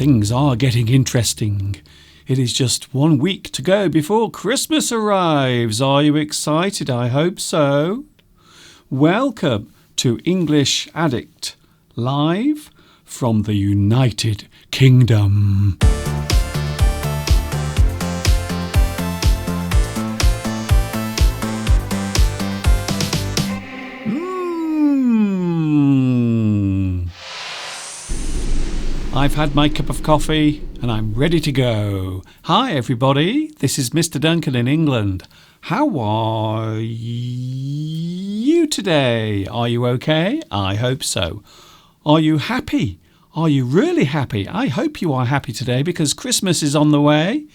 things are getting interesting. It is just 1 week to go before Christmas arrives. Are you excited? I hope so. Welcome to English Addict, live from the United Kingdom. I've had my cup of coffee and I'm ready to go. Hi everybody, this is Mr. Duncan in England. How are you today? Are you okay? I hope so. Are you happy? Are you really happy? I hope you are happy today because Christmas is on the way.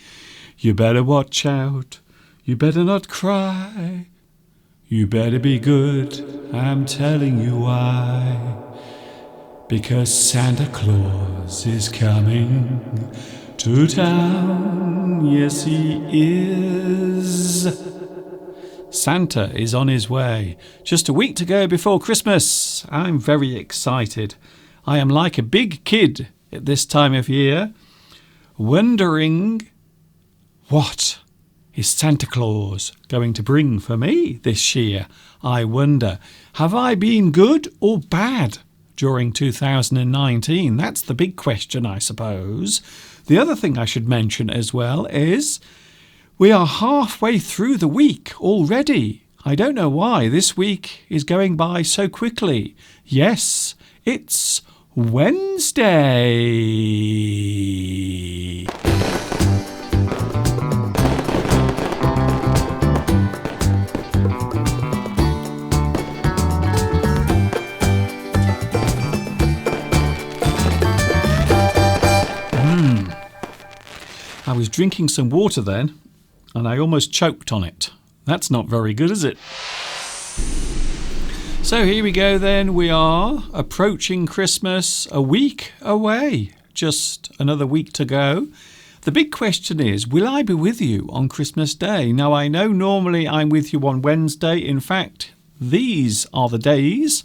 You better watch out. You better not cry. You better be good. I'm telling you why. Because Santa Claus is coming to town. Yes, he is. Santa is on his way. Just a week to go before Christmas. I'm very excited. I am like a big kid at this time of year, wondering what is Santa Claus going to bring for me this year. I wonder, have I been good or bad during 2019? That's the big question, I suppose. The other thing I should mention as well is we are halfway through the week already. I don't know why this week is going by so quickly. Yes, it's Wednesday. I was drinking some water then, and I almost choked on it. That's not very good, is it? So here we go then. We are approaching Christmas, a week away. Just another week to go. The big question is, will I be with you on Christmas Day? Now, I know normally I'm with you on Wednesday. In fact, these are the days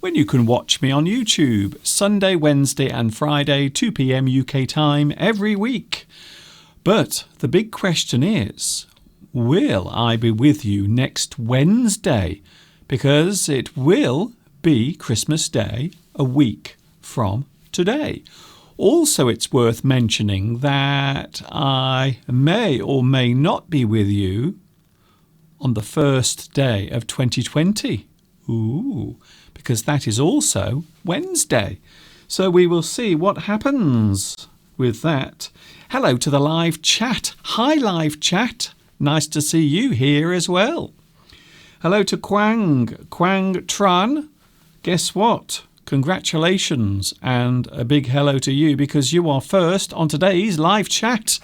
when you can watch me on YouTube. Sunday, Wednesday and Friday, 2 p.m. UK time every week. But the big question is, will I be with you next Wednesday? Because it will be Christmas Day a week from today. Also, it's worth mentioning that I may or may not be with you on the first day of 2020. Because that is also Wednesday. So we will see what happens with that. Hello to the live chat. Hi, live chat. Nice to see you here as well. Hello to Kwang Tran. Guess what? Congratulations and a big hello to you because you are first on today's live chat.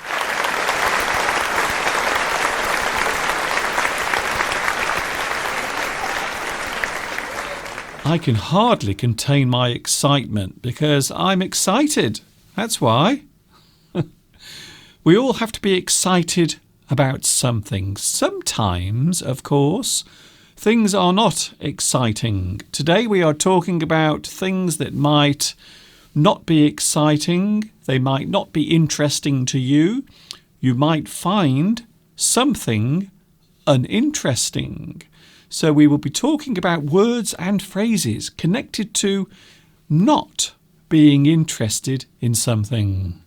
I can hardly contain my excitement because I'm excited. That's why. We all have to be excited about something. Sometimes, of course, things are not exciting. Today we are talking about things that might not be exciting. They might not be interesting to you. You might find something uninteresting. So we will be talking about words and phrases connected to not being interested in something.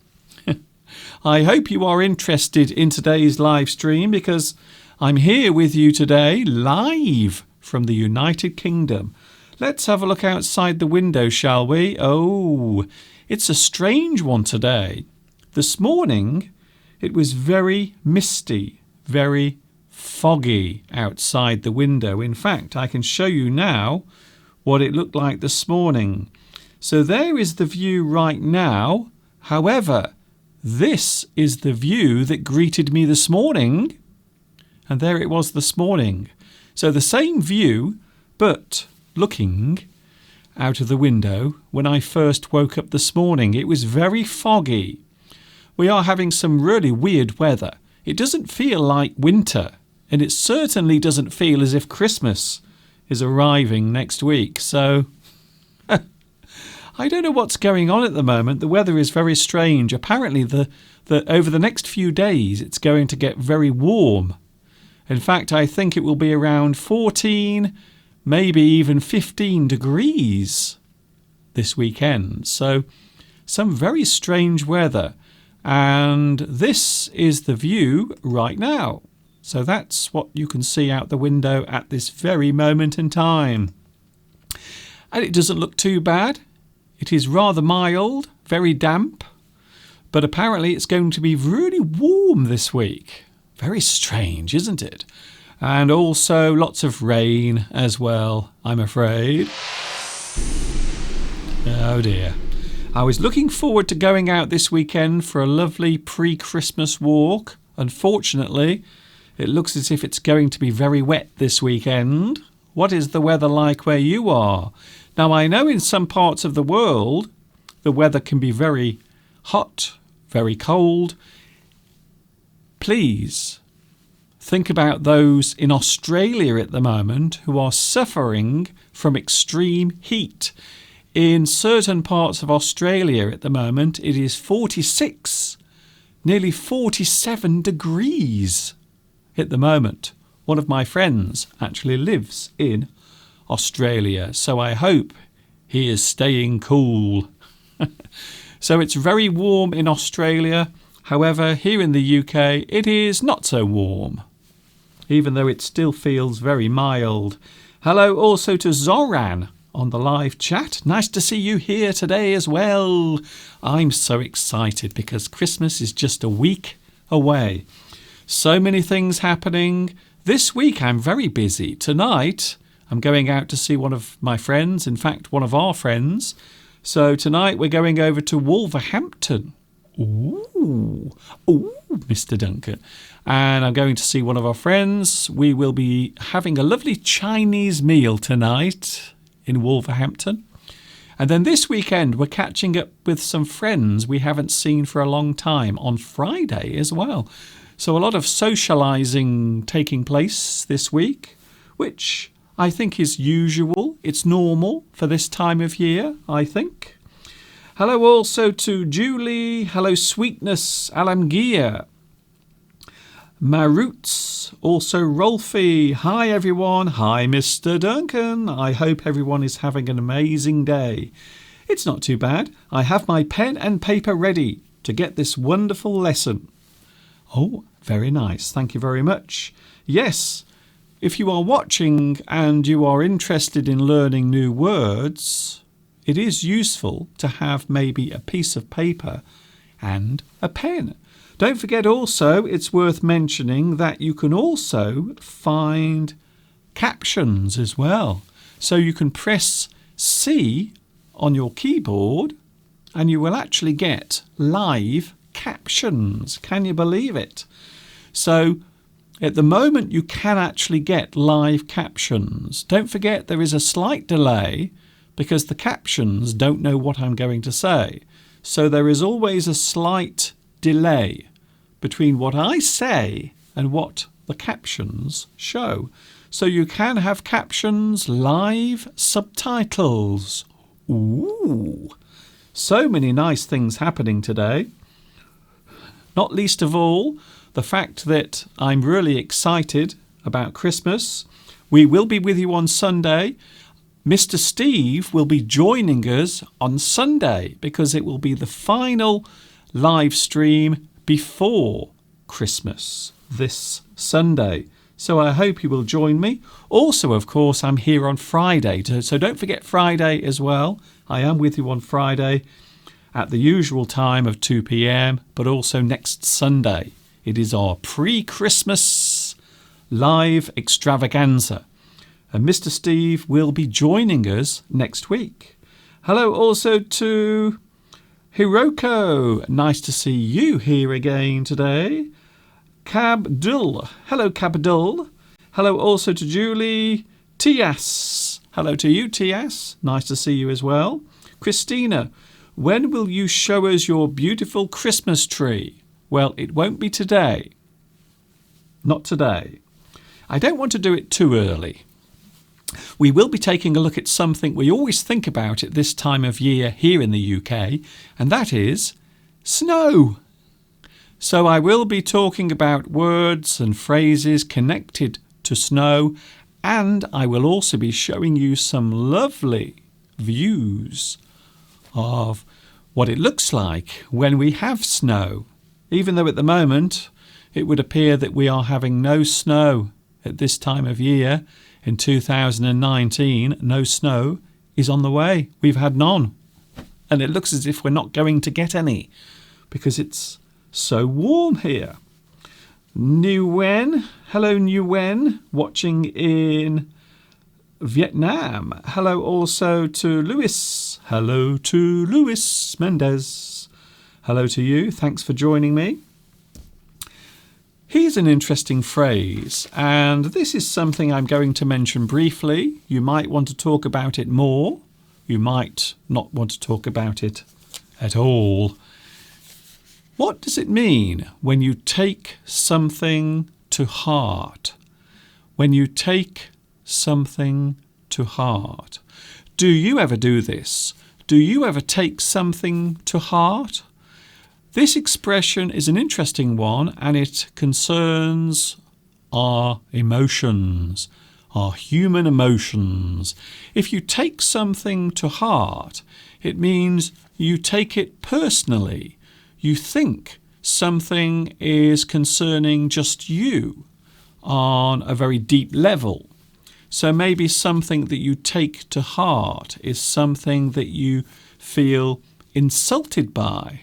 I hope you are interested in today's live stream because I'm here with you today live from the United Kingdom. Let's have a look outside the window, shall we? Oh, it's a strange one today. This morning it was very misty, very foggy outside the window. In fact, I can show you now what it looked like this morning. So there is the view right now. However, this is the view that greeted me this morning. And there it was this morning. So the same view, but looking out of the window when I first woke up this morning. It was very foggy. We are having some really weird weather. It doesn't feel like winter. And it certainly doesn't feel as if Christmas is arriving next week. So I don't know what's going on at the moment. The weather is very strange. Apparently, over the next few days, it's going to get very warm. In fact, I think it will be around 14, maybe even 15 degrees this weekend. So, some very strange weather. And this is the view right now. So that's what you can see out the window at this very moment in time. And it doesn't look too bad. It is rather mild, very damp. But apparently it's going to be really warm this week. Very strange, isn't it? And also lots of rain as well, I'm afraid. Oh dear. I was looking forward to going out this weekend for a lovely pre-Christmas walk. Unfortunately, it looks as if it's going to be very wet this weekend. What is the weather like where you are? Now, I know in some parts of the world, the weather can be very hot, very cold. Please think about those in Australia at the moment who are suffering from extreme heat. In certain parts of Australia at the moment, it is 46, nearly 47 degrees at the moment. One of my friends actually lives in Australia, so I hope he is staying cool. So it's very warm in Australia. However, here in the UK, it is not so warm, even though it still feels very mild. Hello also to Zoran on the live chat. Nice to see you here today as well. I'm so excited because Christmas is just a week away. So many things happening. This week I'm very busy. Tonight I'm going out to see one of my friends, in fact one of our friends. So tonight we're going over to Wolverhampton. Ooh, Mr. Duncan. And I'm going to see one of our friends. We will be having a lovely Chinese meal tonight in Wolverhampton. And then this weekend we're catching up with some friends we haven't seen for a long time on Friday as well. So a lot of socialising taking place this week, which I think is usual. It's normal for this time of year, I think. Hello also to Julie. Hello Sweetness, Alamgir, Maroots, also Rolfie. Hi everyone. Hi Mr. Duncan. I hope everyone is having an amazing day. It's not too bad. I have my pen and paper ready to get this wonderful lesson. Oh, very nice. Thank you very much. Yes, if you are watching and you are interested in learning new words, it is useful to have maybe a piece of paper and a pen. Don't forget also, it's worth mentioning that you can also find captions as well. So you can press C on your keyboard and you will actually get live captions. Can you believe it? So at the moment you can actually get live captions. Don't forget there is a slight delay because the captions don't know what I'm going to say. So there is always a slight delay between what I say and what the captions show. So you can have captions, live subtitles. Ooh, so many nice things happening today. Not least of all, the fact that I'm really excited about Christmas. We will be with you on Sunday. Mr. Steve will be joining us on Sunday because it will be the final live stream before Christmas this Sunday. So I hope you will join me. Also, of course, I'm here on Friday. So don't forget Friday as well. I am with you on Friday at the usual time of 2 p.m, but also next Sunday. It is our pre-Christmas live extravaganza. And Mr. Steve will be joining us next week. Hello also to Hiroko. Nice to see you here again today. Cabdul. Hello, Cabdul. Hello also to Julie. Tias. Hello to you, Tias. Nice to see you as well. Christina. When will you show us your beautiful Christmas tree? Well, it won't be today. Not today. I don't want to do it too early. We will be taking a look at something we always think about at this time of year here in the UK, and that is snow. So I will be talking about words and phrases connected to snow, and I will also be showing you some lovely views of what it looks like when we have snow, even though at the moment it would appear that we are having no snow at this time of year. In 2019, no snow is on the way. We've had none. And it looks as if we're not going to get any because it's so warm here. Nguyen, hello Nguyen, watching in Vietnam. Hello also to Luis. Hello to Luis Mendez. Hello to you. Thanks for joining me. Here's an interesting phrase, and this is something I'm going to mention briefly. You might want to talk about it more. You might not want to talk about it at all. What does it mean when you take something to heart? When you take something to heart. Do you ever do this? Do you ever take something to heart? This expression is an interesting one, and it concerns our emotions, our human emotions. If you take something to heart, it means you take it personally. You think something is concerning just you on a very deep level. So maybe something that you take to heart is something that you feel insulted by,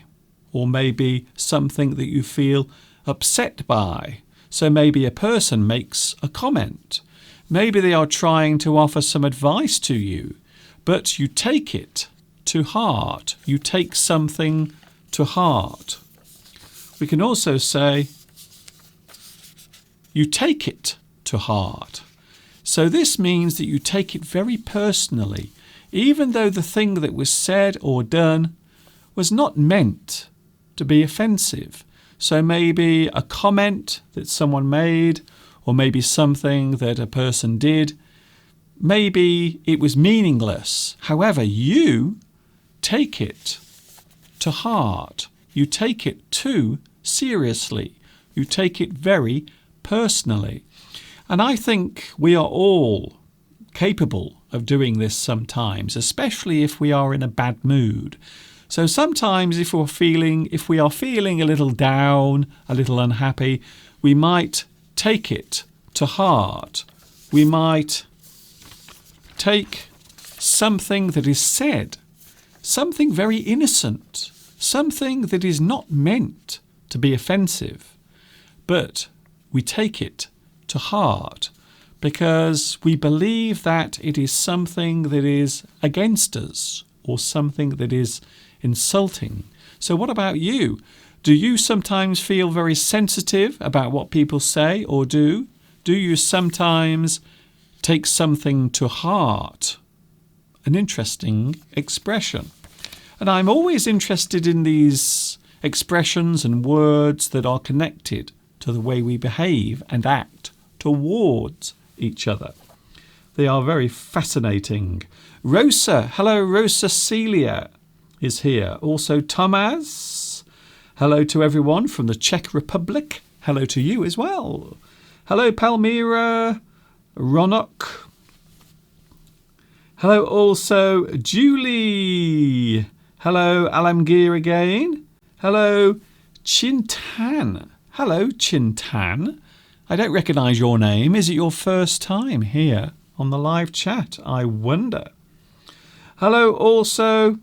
or maybe something that you feel upset by. So maybe a person makes a comment. Maybe they are trying to offer some advice to you, but you take it to heart. You take something to heart. We can also say, you take it to heart. So this means that you take it very personally, even though the thing that was said or done was not meant to be offensive. So maybe a comment that someone made, or maybe something that a person did, maybe it was meaningless. However, you take it to heart. You take it too seriously. You take it very personally. And I think we are all capable of doing this sometimes, especially if we are in a bad mood. So sometimes if we are feeling a little down, a little unhappy, we might take it to heart. We might take something that is said, something very innocent, something that is not meant to be offensive, but we take it to heart because we believe that it is something that is against us or something that is insulting. So what about you? Do you sometimes feel very sensitive about what people say or do? Do you sometimes take something to heart? An interesting expression. And I'm always interested in these expressions and words that are connected to the way we behave and act towards each other. They are very fascinating. Rosa, hello Rosa Celia is here. Also Thomas, hello to everyone from the Czech Republic. Hello to you as well. Hello Palmyra, Ronok. Hello also Julie. Hello Alamgir again. Hello Chintan. Hello Chintan. I don't recognise your name. Is it your first time here on the live chat? I wonder. Hello also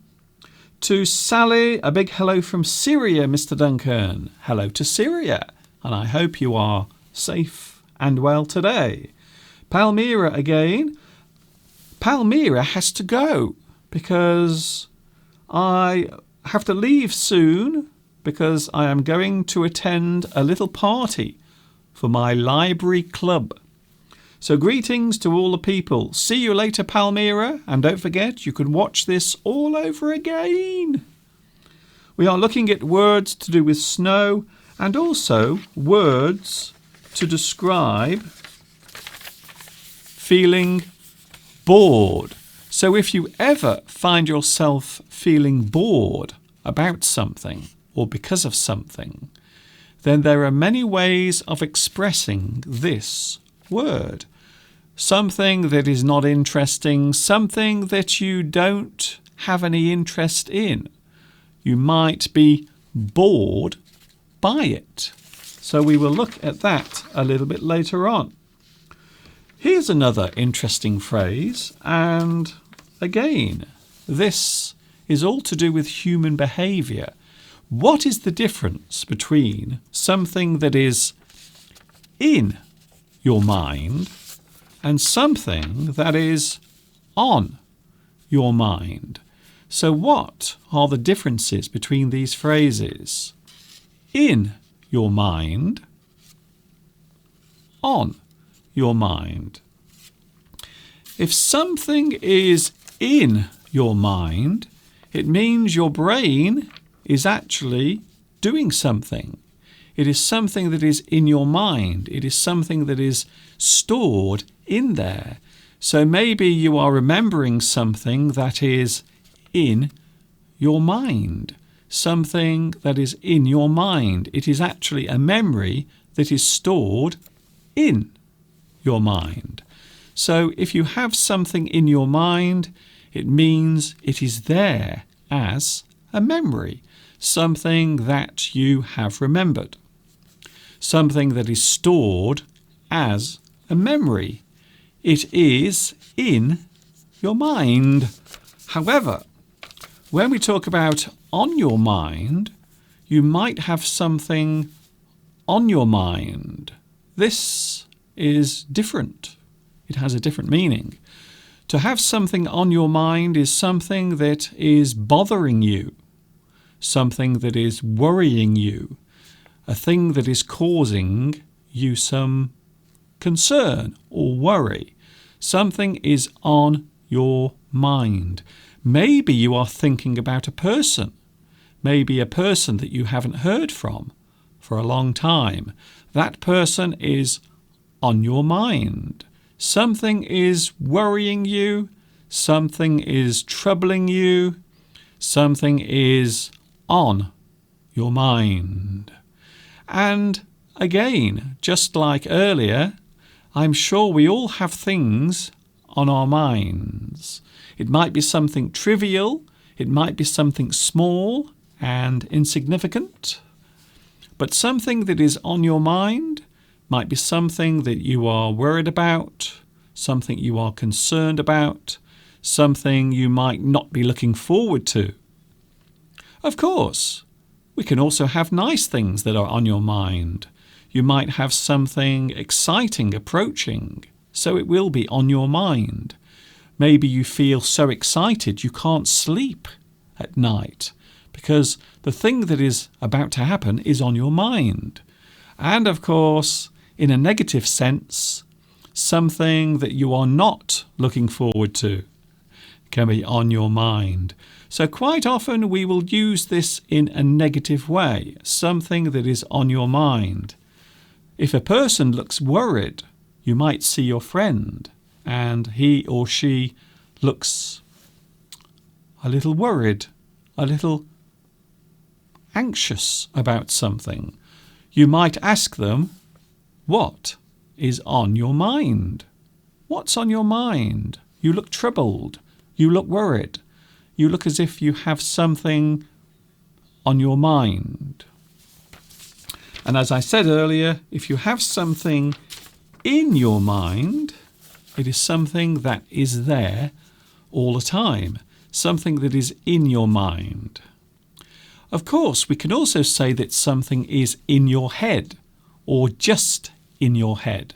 to Sally. A big hello from Syria, Mr. Duncan. Hello to Syria. And I hope you are safe and well today. Palmyra again. Palmyra has to go because I have to leave soon because I am going to attend a little party for my library club. So greetings to all the people. See you later, Palmyra. And don't forget, you can watch this all over again. We are looking at words to do with snow and also words to describe feeling bored. So if you ever find yourself feeling bored about something or because of something, then there are many ways of expressing this word. Something that is not interesting, something that you don't have any interest in. You might be bored by it. So we will look at that a little bit later on. Here's another interesting phrase, and again, this is all to do with human behaviour. What is the difference between something that is in your mind and something that is on your mind? So what are the differences between these phrases? In your mind, on your mind. If something is in your mind, it means your brain is actually doing something. It is something that is in your mind. It is something that is stored in there. So maybe you are remembering something that is in your mind. Something that is in your mind. It is actually a memory that is stored in your mind. So if you have something in your mind, it means it is there as a memory, something that you have remembered, something that is stored as a memory. It is in your mind. However, when we talk about on your mind, you might have something on your mind. This is different. It has a different meaning. To have something on your mind is something that is bothering you, something that is worrying you, a thing that is causing you some concern or worry. Something is on your mind. Maybe you are thinking about a person, maybe a person that you haven't heard from for a long time. That person is on your mind. Something is worrying you, something is troubling you, something is on your mind. And again, just like earlier, I'm sure we all have things on our minds. It might be something trivial, it might be something small and insignificant, but something that is on your mind might be something that you are worried about, something you are concerned about, something you might not be looking forward to. Of course, we can also have nice things that are on your mind. You might have something exciting approaching, so it will be on your mind. Maybe you feel so excited you can't sleep at night because the thing that is about to happen is on your mind. And of course, in a negative sense, something that you are not looking forward to can be on your mind. So quite often we will use this in a negative way, something that is on your mind. If a person looks worried, you might see your friend and he or she looks a little worried, a little anxious about something. You might ask them, what is on your mind? What's on your mind? You look troubled. You look worried. You look as if you have something on your mind. And as I said earlier, if you have something in your mind, it is something that is there all the time, something that is in your mind. Of course, we can also say that something is in your head or just in your head.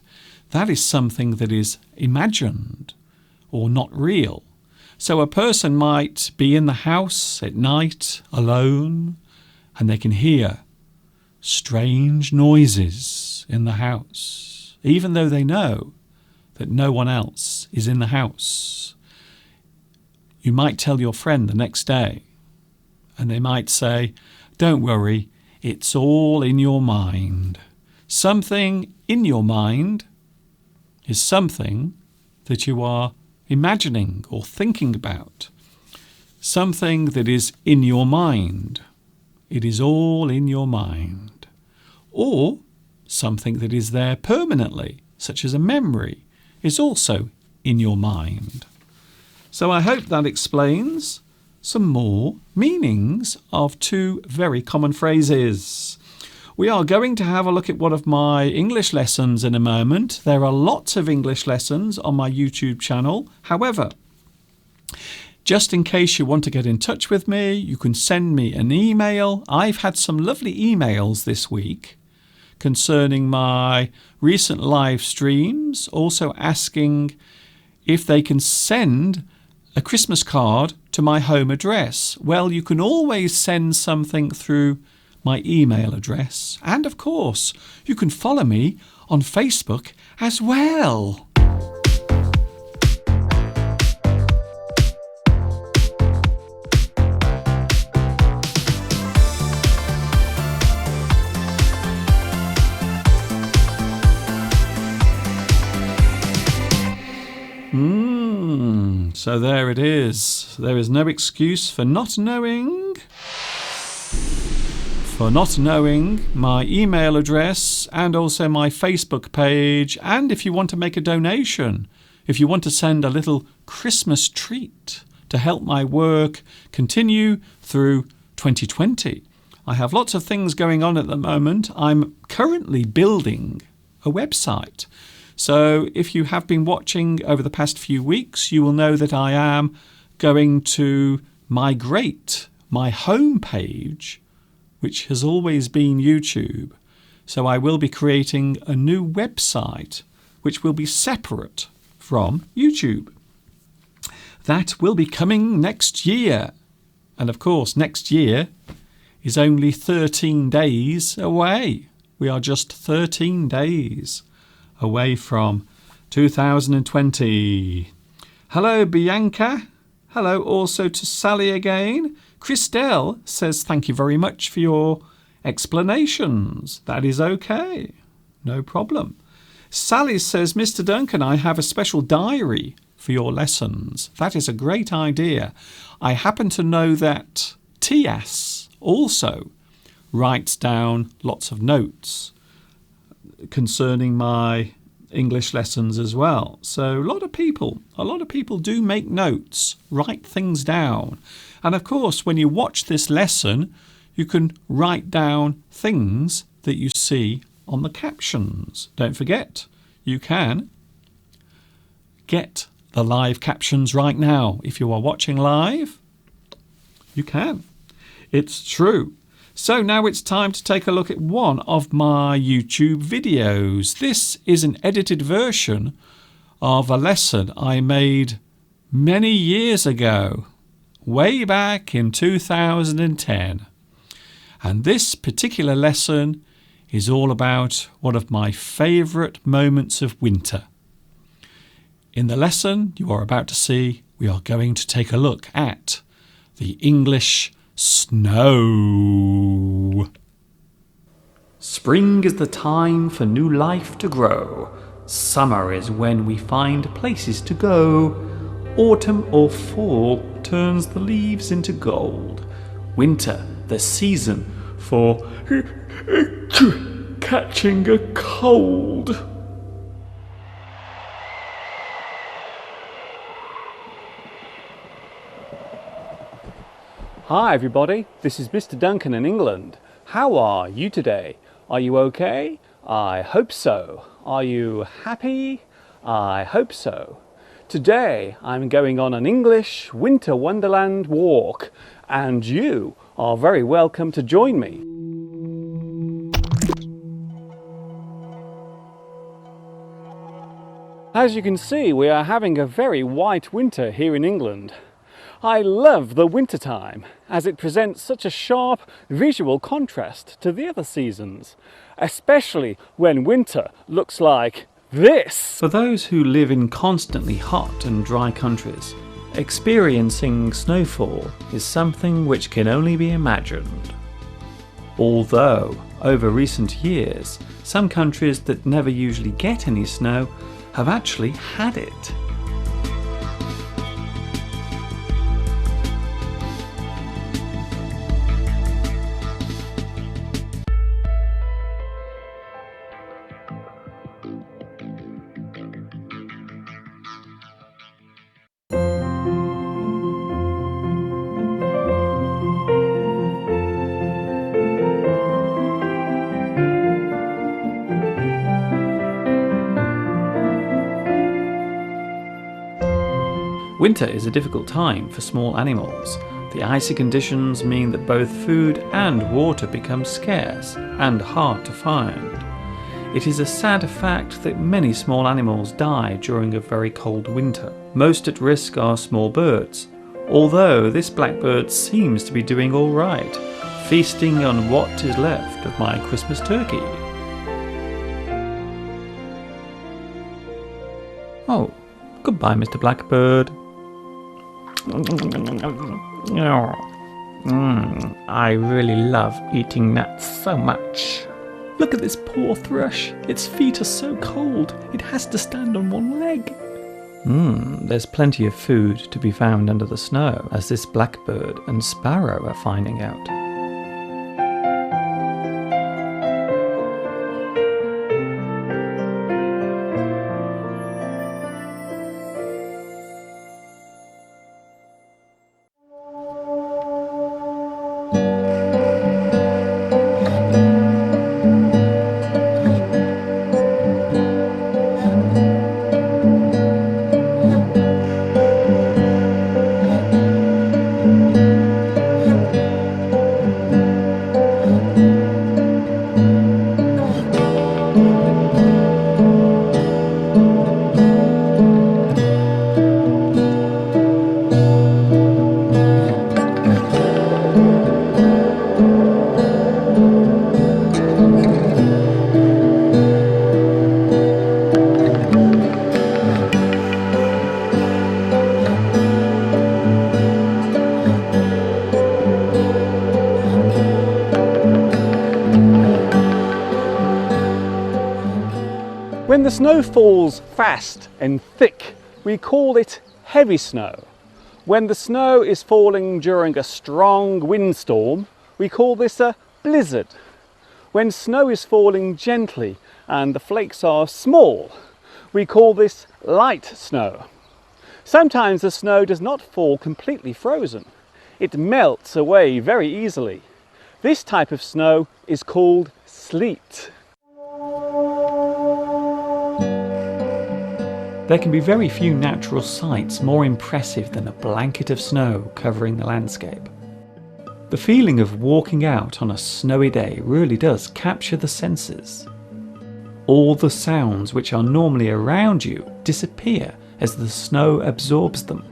That is something that is imagined or not real. So a person might be in the house at night alone and they can hear strange noises in the house, even though they know that no one else is in the house. You might tell your friend the next day and they might say, don't worry, it's all in your mind. Something in your mind is something that you are imagining or thinking about. Something that is in your mind. It is all in your mind. Or something that is there permanently, such as a memory, is also in your mind. So I hope that explains some more meanings of two very common phrases. We are going to have a look at one of my English lessons in a moment. There are lots of English lessons on my YouTube channel. However, just in case you want to get in touch with me, you can send me an email. I've had some lovely emails this week concerning my recent live streams, also asking if they can send a Christmas card to my home address. Well, you can always send something through my email address. And of course, you can follow me on Facebook as well. So there it is. There is no excuse for not knowing my email address and also my Facebook page. And if you want to make a donation, if you want to send a little Christmas treat to help my work continue through 2020. I have lots of things going on at the moment. I'm currently building a website. So if you have been watching over the past few weeks, you will know that I am going to migrate my home page, which has always been YouTube. So I will be creating a new website, which will be separate from YouTube. That will be coming next year. And of course, next year is only 13 days away. We are just 13 days away from 2020. Hello, Bianca. Hello also to Sally again. Christelle says thank you very much for your explanations. That is okay. No problem. Sally says, Mr. Duncan, I have a special diary for your lessons. That is a great idea. I happen to know that Tias also writes down lots of notes concerning my English lessons as well. So a lot of people do make notes, write things down. And of course, when you watch this lesson, you can write down things that you see on the captions. Don't forget, you can get the live captions right now. If you are watching live, you can. It's true. So now it's time to take a look at one of my YouTube videos. This is an edited version of a lesson I made many years ago, way back in 2010. And this particular lesson is all about one of my favourite moments of winter. In the lesson you are about to see, we are going to take a look at the English snow. Spring is the time for new life to grow. Summer is when we find places to go. Autumn or fall turns the leaves into gold. Winter, the season for catching a cold. Hi everybody, this is Mr. Duncan in England. How are you today? Are you okay? I hope so. Are you happy? I hope so. Today I'm going on an English winter wonderland walk, and you are very welcome to join me. As you can see, we are having a very white winter here in England. I love the winter time as it presents such a sharp visual contrast to the other seasons, especially when winter looks like this. For those who live in constantly hot and dry countries, experiencing snowfall is something which can only be imagined. Although, over recent years, some countries that never usually get any snow have actually had it. Winter is a difficult time for small animals. The icy conditions mean that both food and water become scarce and hard to find. It is a sad fact that many small animals die during a very cold winter. Most at risk are small birds, although this blackbird seems to be doing all right, feasting on what is left of my Christmas turkey. Oh, goodbye, Mr. Blackbird. I really love eating nuts so much. Look at this poor thrush. Its feet are so cold, it has to stand on one leg. There's plenty of food to be found under the snow, as this blackbird and sparrow are finding out. When the snow falls fast and thick, we call it heavy snow. When the snow is falling during a strong windstorm, we call this a blizzard. When snow is falling gently and the flakes are small, we call this light snow. Sometimes the snow does not fall completely frozen. It melts away very easily. This type of snow is called sleet. There can be very few natural sights more impressive than a blanket of snow covering the landscape. The feeling of walking out on a snowy day really does capture the senses. All the sounds which are normally around you disappear as the snow absorbs them.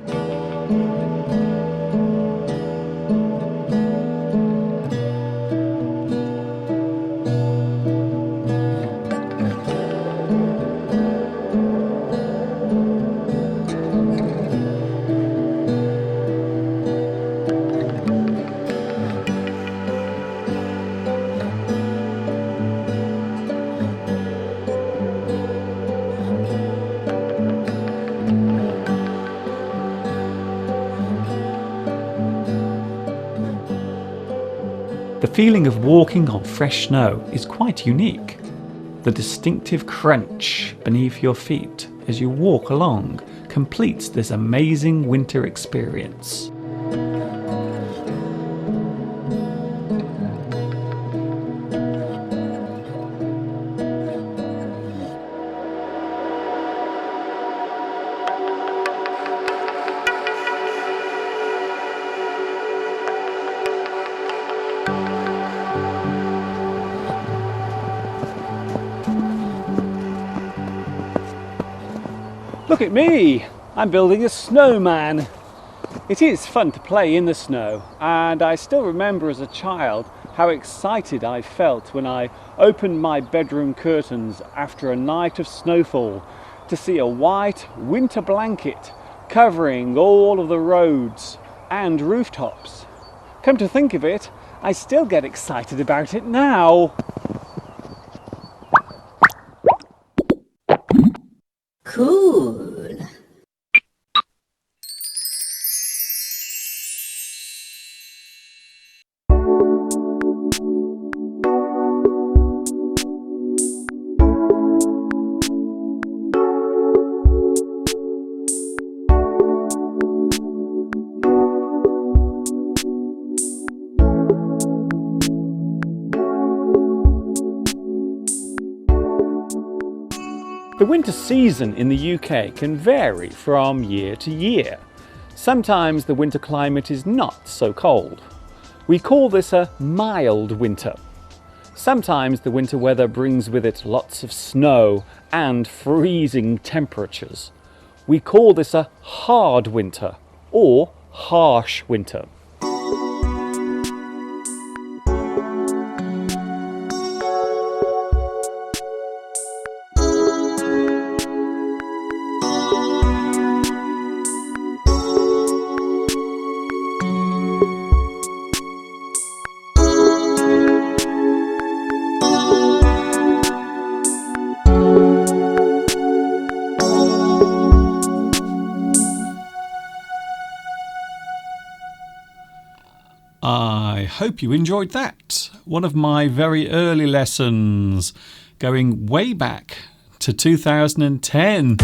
The feeling of walking on fresh snow is quite unique. The distinctive crunch beneath your feet as you walk along completes this amazing winter experience. Look at me! I'm building a snowman. It is fun to play in the snow, and I still remember as a child how excited I felt when I opened my bedroom curtains after a night of snowfall to see a white winter blanket covering all of the roads and rooftops. Come to think of it, I still get excited about it now. Cool. The winter season in the UK can vary from year to year. Sometimes the winter climate is not so cold. We call this a mild winter. Sometimes the winter weather brings with it lots of snow and freezing temperatures. We call this a hard winter or harsh winter. I hope you enjoyed that. One of my very early lessons, going way back to 2010.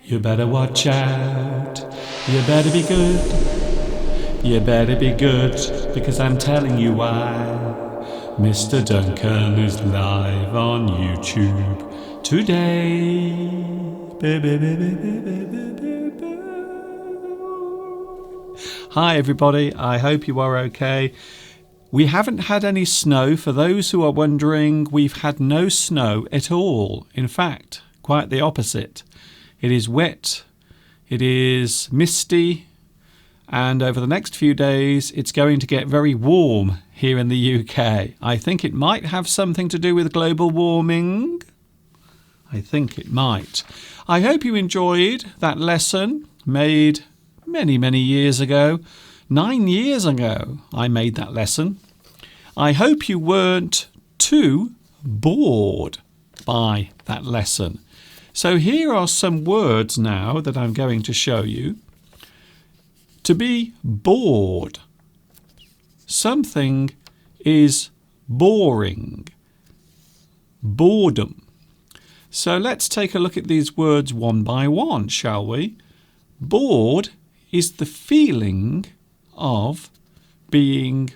You better watch out. You better be good. You better be good, because I'm telling you why. Mr. Duncan is live on YouTube today. Hi everybody, I hope you are okay. We haven't had any snow. For those who are wondering, we've had no snow at all. In fact, quite the opposite. It is wet, it is misty, and over the next few days it's going to get very warm here in the UK. I think it might have something to do with global warming. I think it might. I hope you enjoyed that lesson made many years ago. 9 years ago I made that lesson. I hope you weren't too bored by that lesson. So here are some words now that I'm going to show you. To be bored. Something is boring. Boredom. So let's take a look at these words one by one, shall we? Bored is the feeling of being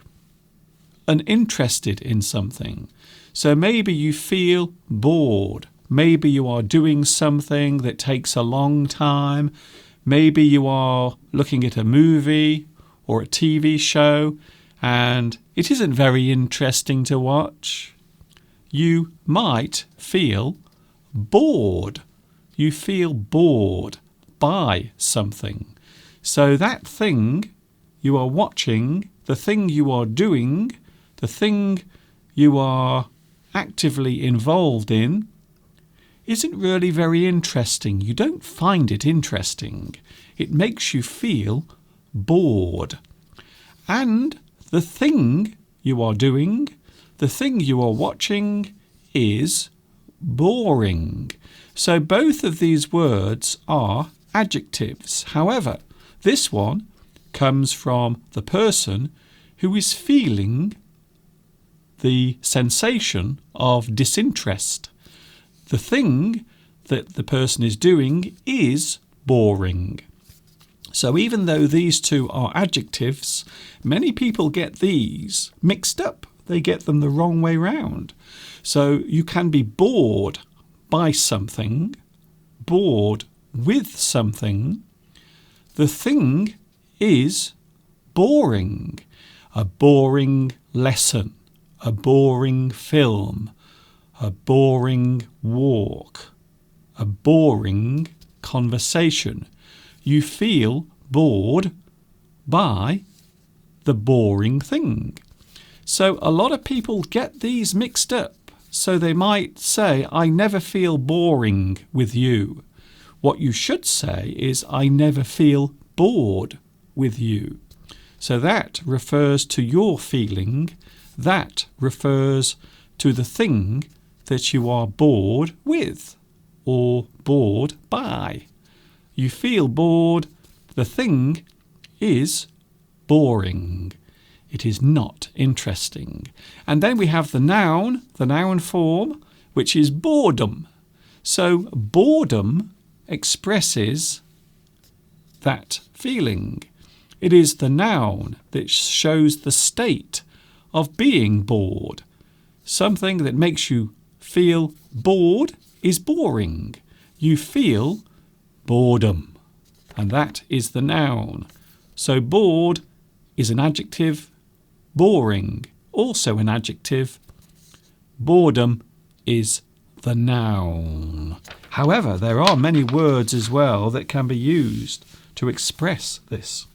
uninterested in something. So maybe you feel bored. Maybe you are doing something that takes a long time. Maybe you are looking at a movie or a TV show and it isn't very interesting to watch. You might feel bored. You feel bored by something. So that thing you are watching, the thing you are doing, the thing you are actively involved in, isn't really very interesting. You don't find it interesting. It makes you feel bored. And the thing you are doing, the thing you are watching, is boring. So both of these words are adjectives. However, this one comes from the person who is feeling the sensation of disinterest. The thing that the person is doing is boring. So even though these two are adjectives, many people get these mixed up. They get them the wrong way round. So you can be bored by something, bored with something. The thing is boring. A boring lesson, a boring film, a boring walk, a boring conversation. You feel bored by the boring thing. So a lot of people get these mixed up. So they might say, I never feel boring with you. What you should say is, I never feel bored with you. So that refers to your feeling. That refers to the thing that you are bored with or bored by. You feel bored. The thing is boring. It is not interesting. And then we have the noun form, which is boredom. So boredom expresses that feeling. It is the noun that shows the state of being bored. something that makes you feel bored is boring. You feel boredom, and that is the noun. So bored is an adjective, boring also an adjective, boredom is the noun. However, there are many words as well that can be used to express this.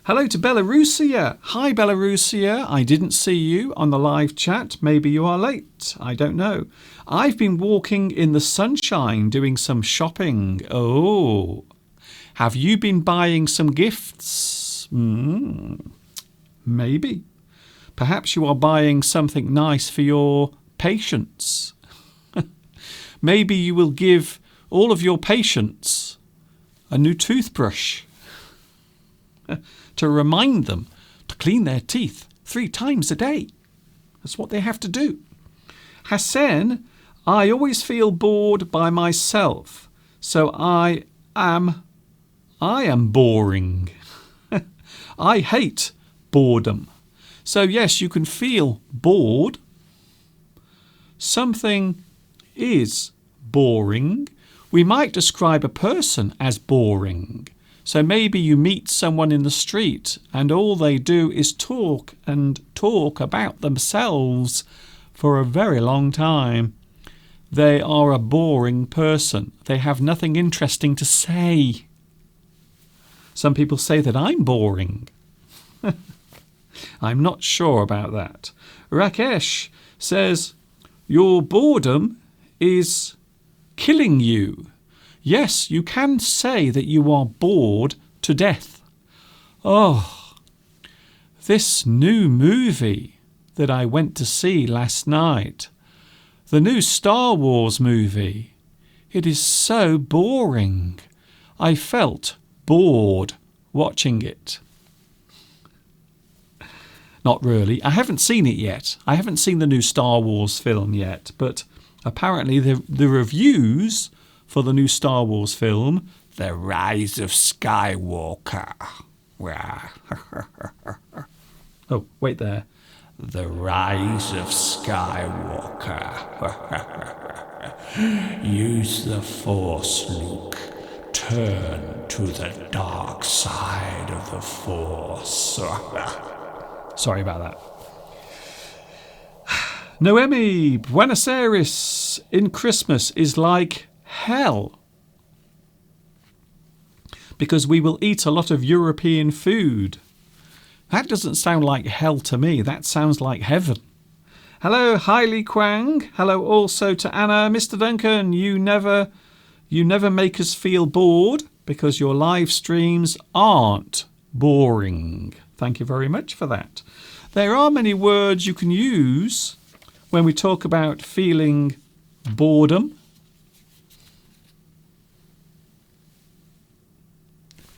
Hello to Belarusia. Hi Belarusia. I didn't see you on the live chat. Maybe you are late. I don't know. I've been walking in the sunshine doing some shopping. Oh, have you been buying some gifts? Maybe. Perhaps you are buying something nice for your patients. Maybe you will give all of your patients a new toothbrush to remind them to clean their teeth 3 times a day. That's what they have to do. Hassan, I always feel bored by myself, so I am boring. I hate boredom. So yes, you can feel bored. Something is boring. We might describe a person as boring. So maybe you meet someone in the street and all they do is talk about themselves for a very long time. They are a boring person. They have nothing interesting to say. Some people say that I'm boring. I'm not sure about that. Rakesh says, your boredom is killing you. Yes, you can say that you are bored to death. Oh, this new movie that I went to see last night, the new Star Wars movie, it is so boring. I felt bored watching it. Not really. I haven't seen it yet. I haven't seen the new Star Wars film yet, but apparently the reviews for the new Star Wars film, The Rise of Skywalker. Oh, wait there. The Rise of Skywalker. Use the Force, Luke. Turn to the dark side of the Force. Sorry about that. Noemi, Buenos Aires in Christmas is like hell because we will eat a lot of European food. That doesn't sound like hell to me. That sounds like heaven. Hello, Hailey Kwang. Hello also to Anna. Mr. Duncan, you never make us feel bored because your live streams aren't boring. Thank you very much for that. There are many words you can use when we talk about feeling boredom.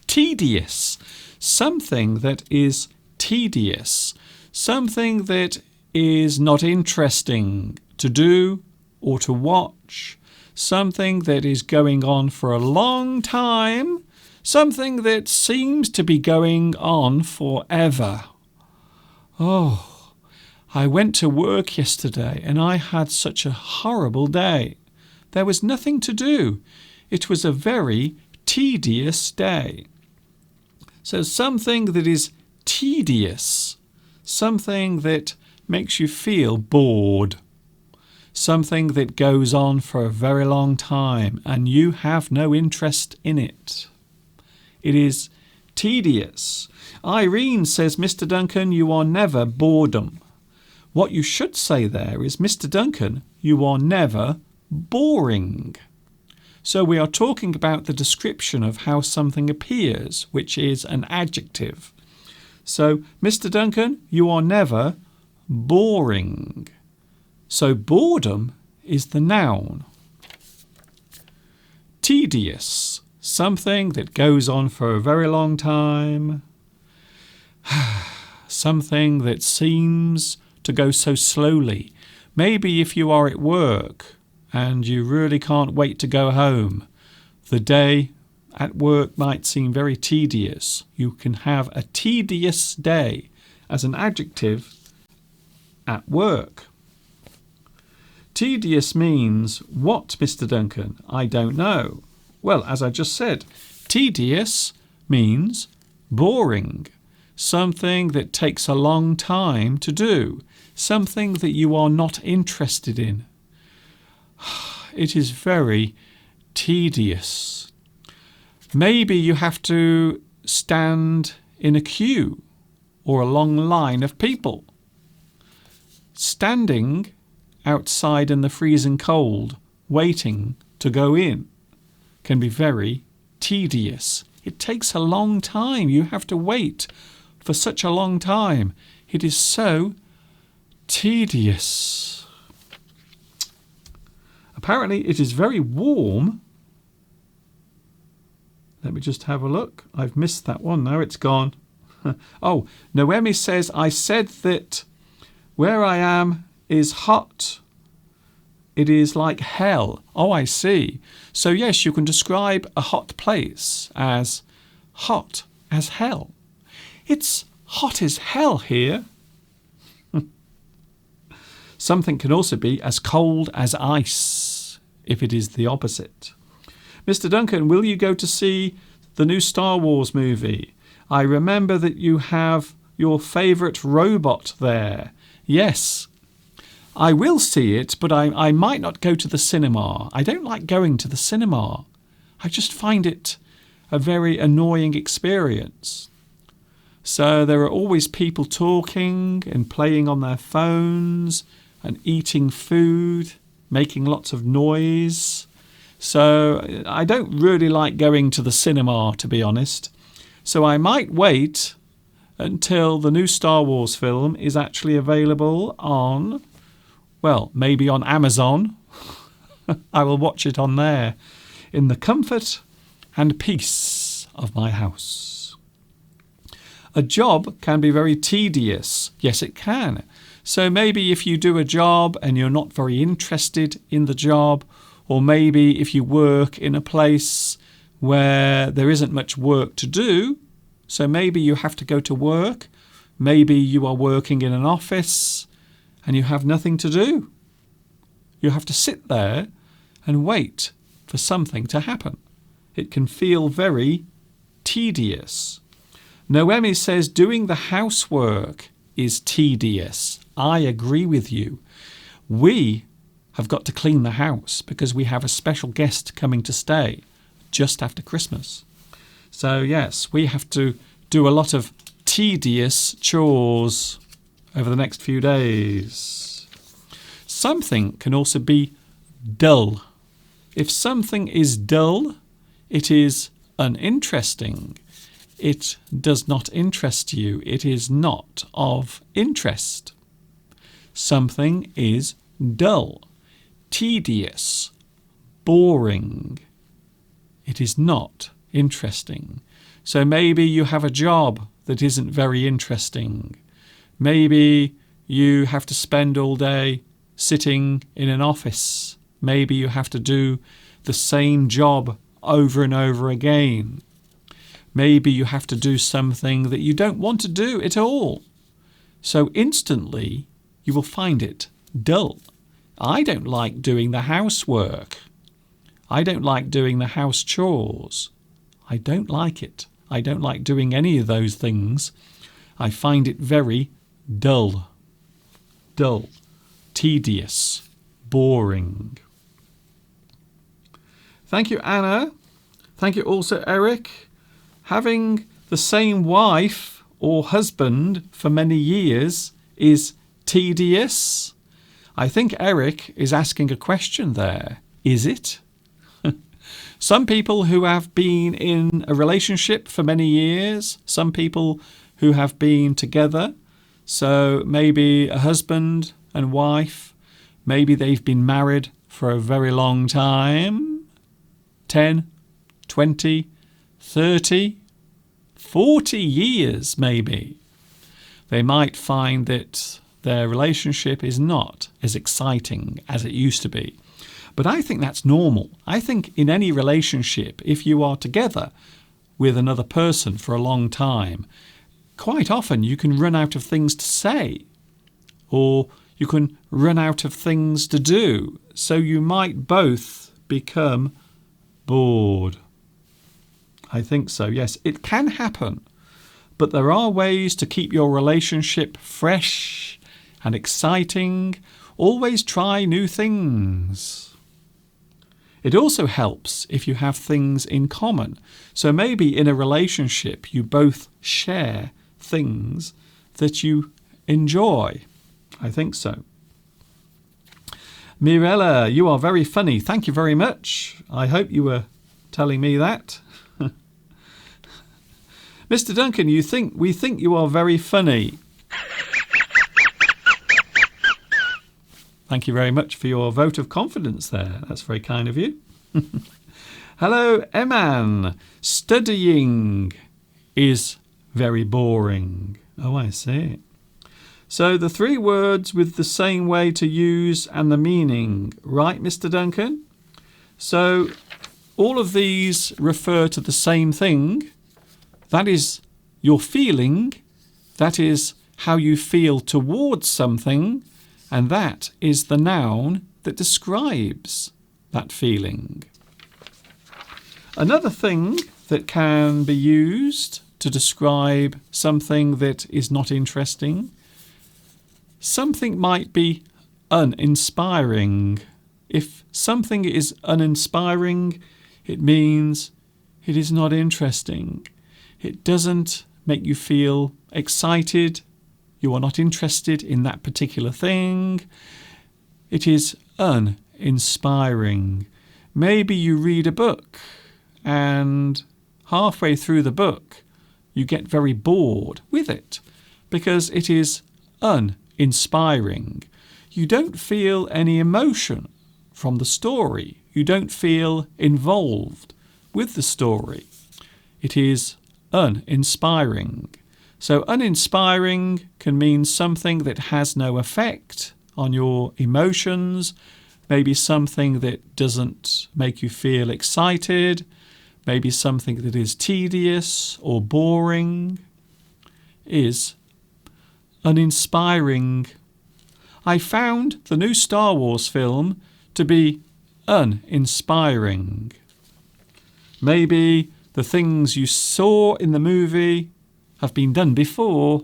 Tedious. Something that is tedious. Something that is not interesting to do or to watch. Something that is going on for a long time. Something that seems to be going on forever. Oh, I went to work yesterday and I had such a horrible day. There was nothing to do. It was a very tedious day. So something that is tedious, something that makes you feel bored, something that goes on for a very long time and you have no interest in it. It is tedious. Irene says, Mr. Duncan, you are never boredom. What you should say there is, Mr. Duncan, you are never boring. So we are talking about the description of how something appears, which is an adjective. So, Mr. Duncan, you are never boring. So boredom is the noun. Tedious. Something that goes on for a very long time. Something that seems to go so slowly. Maybe if you are at work and you really can't wait to go home, the day at work might seem very tedious. You can have a tedious day as an adjective at work. Tedious means what, Mr. Duncan? I don't know. Well, as I just said, tedious means boring, something that takes a long time to do, something that you are not interested in. It is very tedious. Maybe you have to stand in a queue or a long line of people. Standing outside in the freezing cold, waiting to go in, can be very tedious. It takes a long time. You have to wait for such a long time. It is so tedious. Apparently it is very warm. Let me just have a look. I've missed that one. Now it's gone. Oh, Noemi says, I said that where I am is hot. It is like hell. Oh, I see. So yes, you can describe a hot place as hot as hell. It's hot as hell here. Something can also be as cold as ice, if it is the opposite. Mr. Duncan, will you go to see the new Star Wars movie? I remember that you have your favourite robot there. Yes, I will see it, but I might not go to the cinema. I don't like going to the cinema. I just find it a very annoying experience. So there are always people talking and playing on their phones and eating food, making lots of noise. So I don't really like going to the cinema, to be honest. So I might wait until the new Star Wars film is actually available on, well, maybe on Amazon. I will watch it on there in the comfort and peace of my house. A job can be very tedious. Yes, it can. So maybe if you do a job and you're not very interested in the job, or maybe if you work in a place where there isn't much work to do, so maybe you have to go to work, maybe you are working in an office and you have nothing to do. You have to sit there and wait for something to happen. It can feel very tedious. Noemi says doing the housework is tedious. I agree with you. We have got to clean the house because we have a special guest coming to stay just after Christmas. So yes, we have to do a lot of tedious chores over the next few days. Something can also be dull. If something is dull, it is uninteresting. It does not interest you. It is not of interest. Something is dull, tedious, boring. It is not interesting. So maybe you have a job that isn't very interesting. Maybe you have to spend all day sitting in an office. Maybe you have to do the same job over and over again. Maybe you have to do something that you don't want to do at all. So instantly you will find it dull. I don't like doing the housework. I don't like doing the house chores. I don't like it. I don't like doing any of those things. I find it very dull. Dull, tedious, boring. Thank you, Anna. Thank you also, Eric. Having the same wife or husband for many years is tedious. I think Eric is asking a question there. Is it? Some people who have been in a relationship for many years, some people who have been together, so maybe a husband and wife, maybe they've been married for a very long time, 10, 20, 30, 40 years maybe. They might find that their relationship is not as exciting as it used to be. But I think that's normal. I think in any relationship, if you are together with another person for a long time, quite often you can run out of things to say. or you can run out of things to do. So you might both become bored. I think so, yes. It can happen. But there are ways to keep your relationship fresh and exciting. Always try new things. It also helps if you have things in common. So maybe in a relationship you both share things that you enjoy. I think so. Mirella, you are very funny. Thank you very much. I hope you were telling me that. Mr. Duncan, we think you are very funny. Thank you very much for your vote of confidence there. That's very kind of you. Hello, Eman. Studying is very boring. Oh, I see. So the 3 words with the same way to use and the meaning. Right, Mr. Duncan? So all of these refer to the same thing. That is your feeling. That is how you feel towards something. And that is the noun that describes that feeling. Another thing that can be used to describe something that is not interesting, something might be uninspiring. If something is uninspiring, it means it is not interesting. It doesn't make you feel excited. You are not interested in that particular thing. It is uninspiring. Maybe you read a book and halfway through the book you get very bored with it because it is uninspiring. You don't feel any emotion from the story. You don't feel involved with the story. It is uninspiring. So uninspiring can mean something that has no effect on your emotions, maybe something that doesn't make you feel excited, maybe something that is tedious or boring, is uninspiring. I found the new Star Wars film to be uninspiring. Maybe the things you saw in the movie have been done before.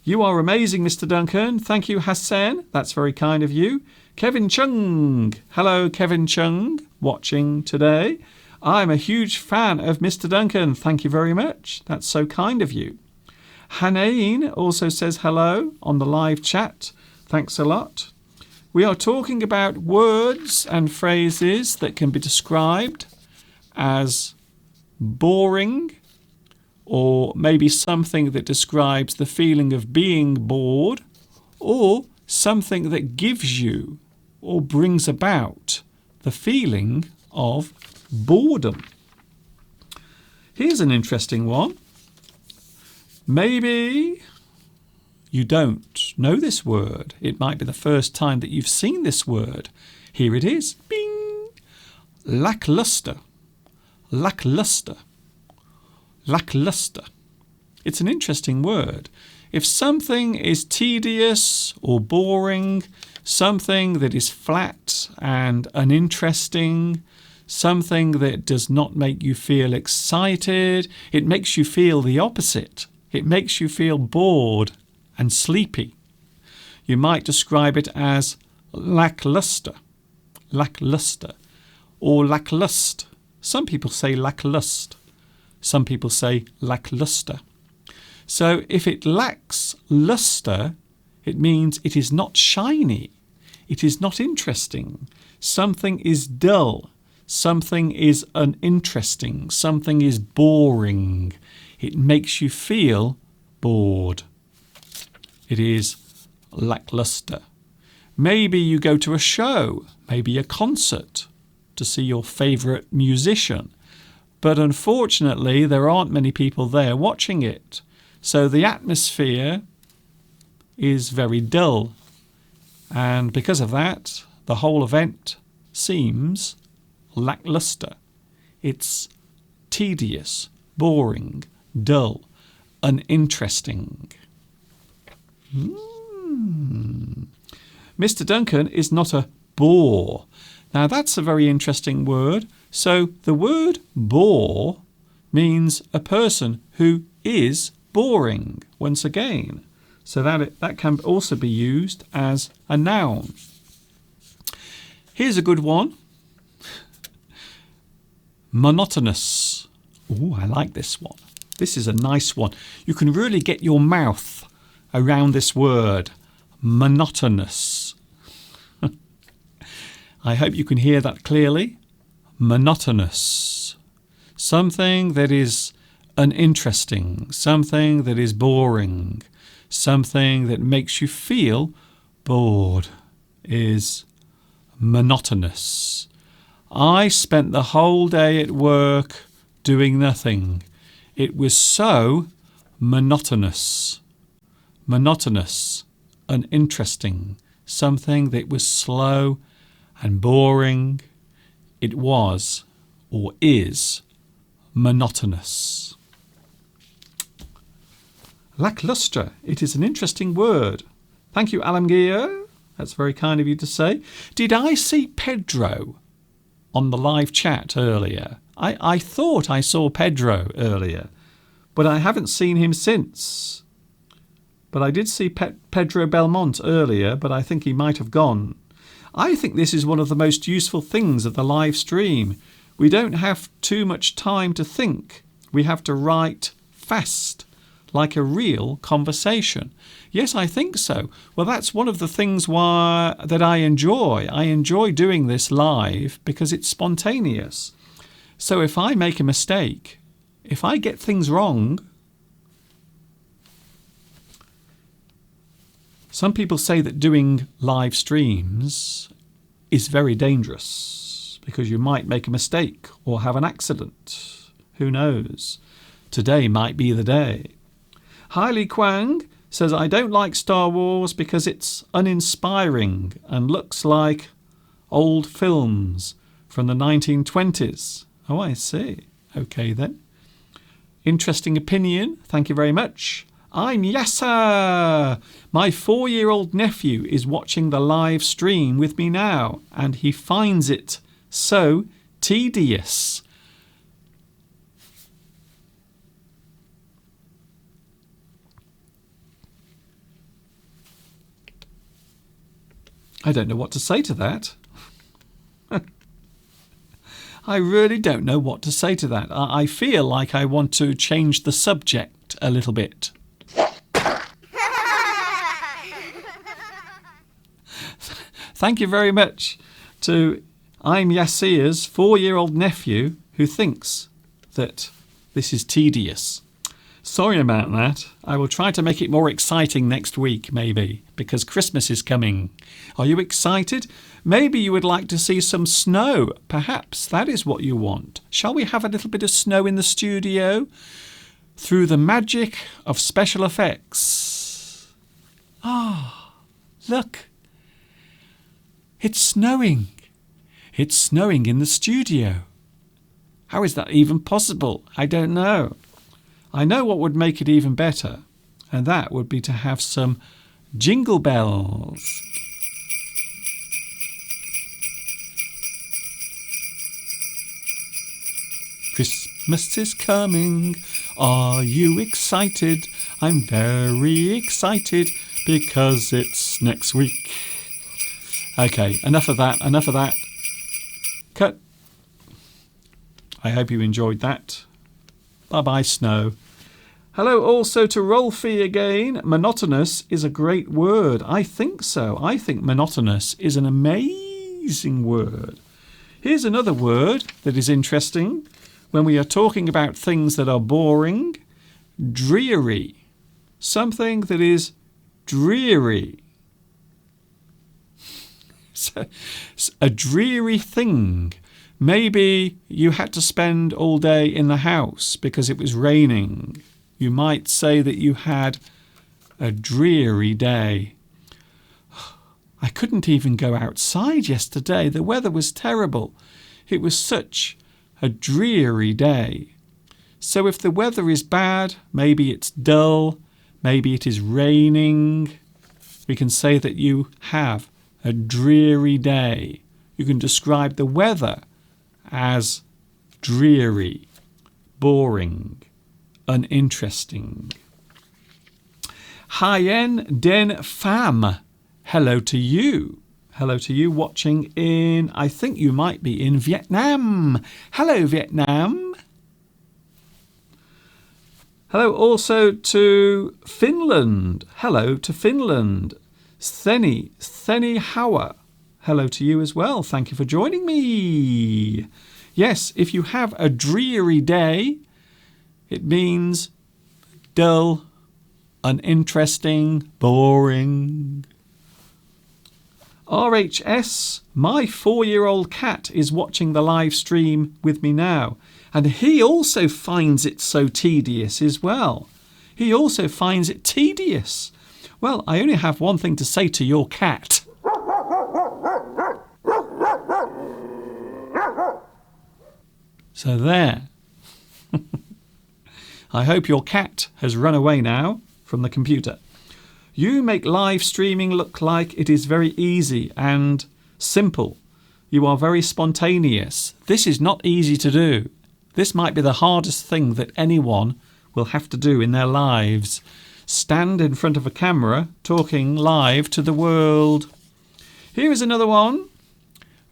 You are amazing, Mr. Duncan. Thank you, Hassan. That's very kind of you. Kevin Chung. Hello, Kevin Chung, watching today. I'm a huge fan of Mr. Duncan. Thank you very much. That's so kind of you. Hanaine also says hello on the live chat. Thanks a lot. We are talking about words and phrases that can be described as boring, or maybe something that describes the feeling of being bored, or something that gives you or brings about the feeling of boredom. Here's an interesting one. Maybe you don't know this word. It might be the first time that you've seen this word. Here it is. Bing! Lackluster. Lackluster. Lackluster. It's an interesting word. If something is tedious or boring, something that is flat and uninteresting, something that does not make you feel excited, it makes you feel the opposite. It makes you feel bored and sleepy. You might describe it as lackluster, lackluster, or lacklust. Some people say lacklust. Some people say lackluster. So if it lacks luster, it means it is not shiny. It is not interesting. Something is dull. Something is uninteresting. Something is boring. It makes you feel bored. It is lackluster. Maybe you go to a show, maybe a concert, to see your favourite musician. But unfortunately, there aren't many people there watching it. So the atmosphere is very dull. And because of that, the whole event seems lackluster. It's tedious, boring, dull, uninteresting. Mr. Duncan is not a bore. Now that's a very interesting word. So the word bore means a person who is boring once again. So that can also be used as a noun. Here's a good one. Monotonous. Oh, I like this one. This is a nice one. You can really get your mouth around this word. Monotonous. I hope you can hear that clearly. Monotonous. Something that is uninteresting. Something that is boring. Something that makes you feel bored is monotonous. I spent the whole day at work doing nothing. It was so monotonous. Monotonous, uninteresting, something that was slow and boring. It was, or is, monotonous. Lacklustre. It is an interesting word. Thank you, Alamgir. That's very kind of you to say. Did I see Pedro on the live chat earlier? I thought I saw Pedro earlier, but I haven't seen him since. But I did see Pedro Belmont earlier, but I think he might have gone. I think this is one of the most useful things of the live stream. We don't have too much time to think. We have to write fast, like a real conversation. Yes, I think so. Well, that's one of the things that I enjoy. I enjoy doing this live because it's spontaneous. So if I make a mistake, if I get things wrong, some people say that doing live streams is very dangerous because you might make a mistake or have an accident. Who knows? Today might be the day. Hailey Kwang says, I don't like Star Wars because it's uninspiring and looks like old films from the 1920s. Oh, I see. Okay, then. Interesting opinion. Thank you very much. I'm Yasser. My 4-year-old nephew is watching the live stream with me now, and he finds it so tedious. I don't know what to say to that. I really don't know what to say to that. I feel like I want to change the subject a little bit. Thank you very much to I'm Yassir's 4-year-old nephew who thinks that this is tedious. Sorry about that. I will try to make it more exciting next week, maybe, because Christmas is coming. Are you excited? Maybe you would like to see some snow. Perhaps that is what you want. Shall we have a little bit of snow in the studio? Through the magic of special effects. Ah, look. It's snowing. It's snowing in the studio. How is that even possible? I don't know. I know what would make it even better, and that would be to have some jingle bells. Christmas is coming. Are you excited? I'm very excited because it's next week. Okay, enough of that, enough of that. Cut. I hope you enjoyed that. Bye-bye, snow. Hello also to Rolfie again. Monotonous is a great word. I think so. I think monotonous is an amazing word. Here's another word that is interesting when we are talking about things that are boring. Dreary. Something that is dreary. So, a dreary thing. Maybe you had to spend all day in the house because it was raining. You might say that you had a dreary day. I couldn't even go outside yesterday. The weather was terrible. It was such a dreary day. So if the weather is bad, maybe it's dull, maybe it is raining, We can say that you have a dreary day. You can describe the weather as dreary, boring, uninteresting. Hien den pham. Hello to you. Hello to you watching in, I think you might be in Vietnam. Hello, Vietnam. Hello also to Finland. Hello to Finland. Theni Hauer. Hello to you as well. Thank you for joining me. Yes, if you have a dreary day, it means dull, uninteresting, boring. RHS, my 4-year-old cat is watching the live stream with me now, and he also finds it so tedious as well. He also finds it tedious. Well, I only have one thing to say to your cat. So there. I hope your cat has run away now from the computer. You make live streaming look like it is very easy and simple. You are very spontaneous. This is not easy to do. This might be the hardest thing that anyone will have to do in their lives. Stand in front of a camera talking live to the world. Here is another one.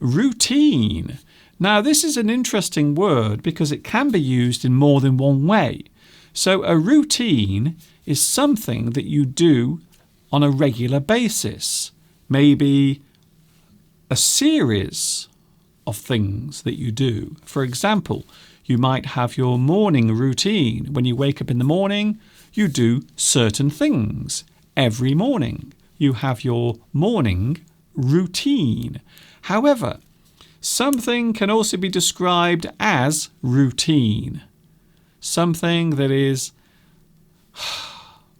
Routine. Now this is an interesting word because it can be used in more than one way. So a routine is something that you do on a regular basis. Maybe a series of things that you do. For example, you might have your morning routine. When you wake up in the morning, you do certain things. Every morning, you have your morning routine. However, something can also be described as routine. Something that is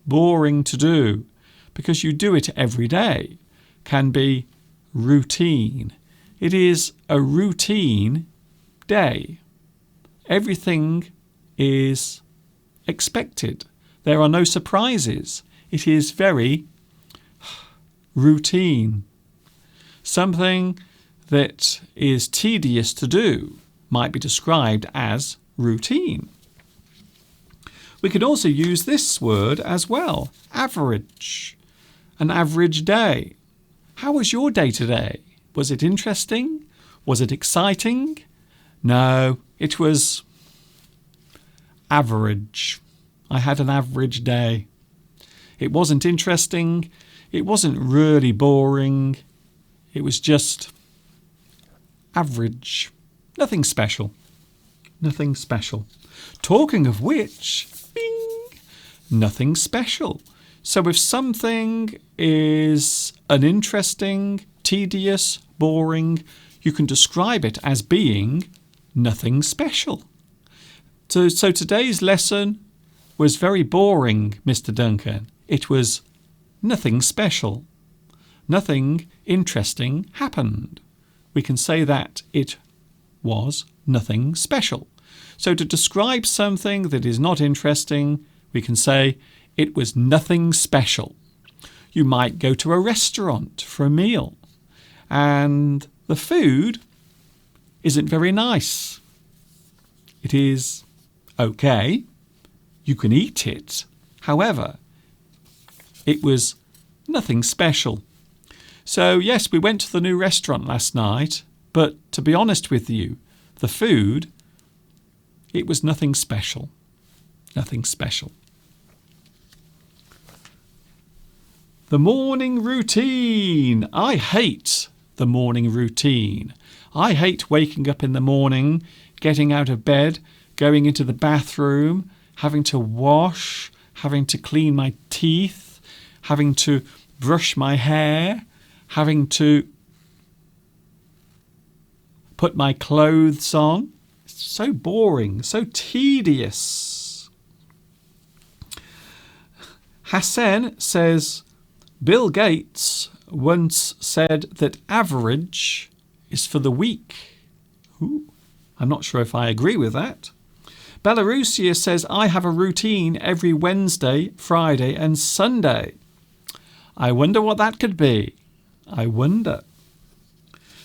boring to do because you do it every day can be routine. It is a routine day. Everything is expected. There are no surprises. It is very routine. Something that is tedious to do might be described as routine. We could also use this word as well, average. An average day. How was your day today? Was it interesting? Was it exciting? No, it was average. I had an average day. It wasn't interesting. It wasn't really boring. It was just average. Nothing special. Nothing special. Talking of which, bing, nothing special. So if something is uninteresting, tedious, boring, you can describe it as being nothing special. So today's lesson was very boring, Mr. Duncan. It was nothing special. Nothing interesting happened. We can say that it was nothing special. So to describe something that is not interesting, we can say it was nothing special. You might go to a restaurant for a meal and the food isn't very nice. It is okay. You can eat it. However, it was nothing special. So yes, we went to the new restaurant last night, but to be honest with you, the food, it was nothing special. Nothing special. The morning routine. I hate the morning routine. I hate waking up in the morning, getting out of bed, going into the bathroom, having to wash, having to clean my teeth, having to brush my hair, having to put my clothes on. It's so boring, so tedious. Hassan says, Bill Gates once said that average is for the weak. Ooh, I'm not sure if I agree with that. Belarusia says, I have a routine every Wednesday, Friday and Sunday. I wonder what that could be. I wonder.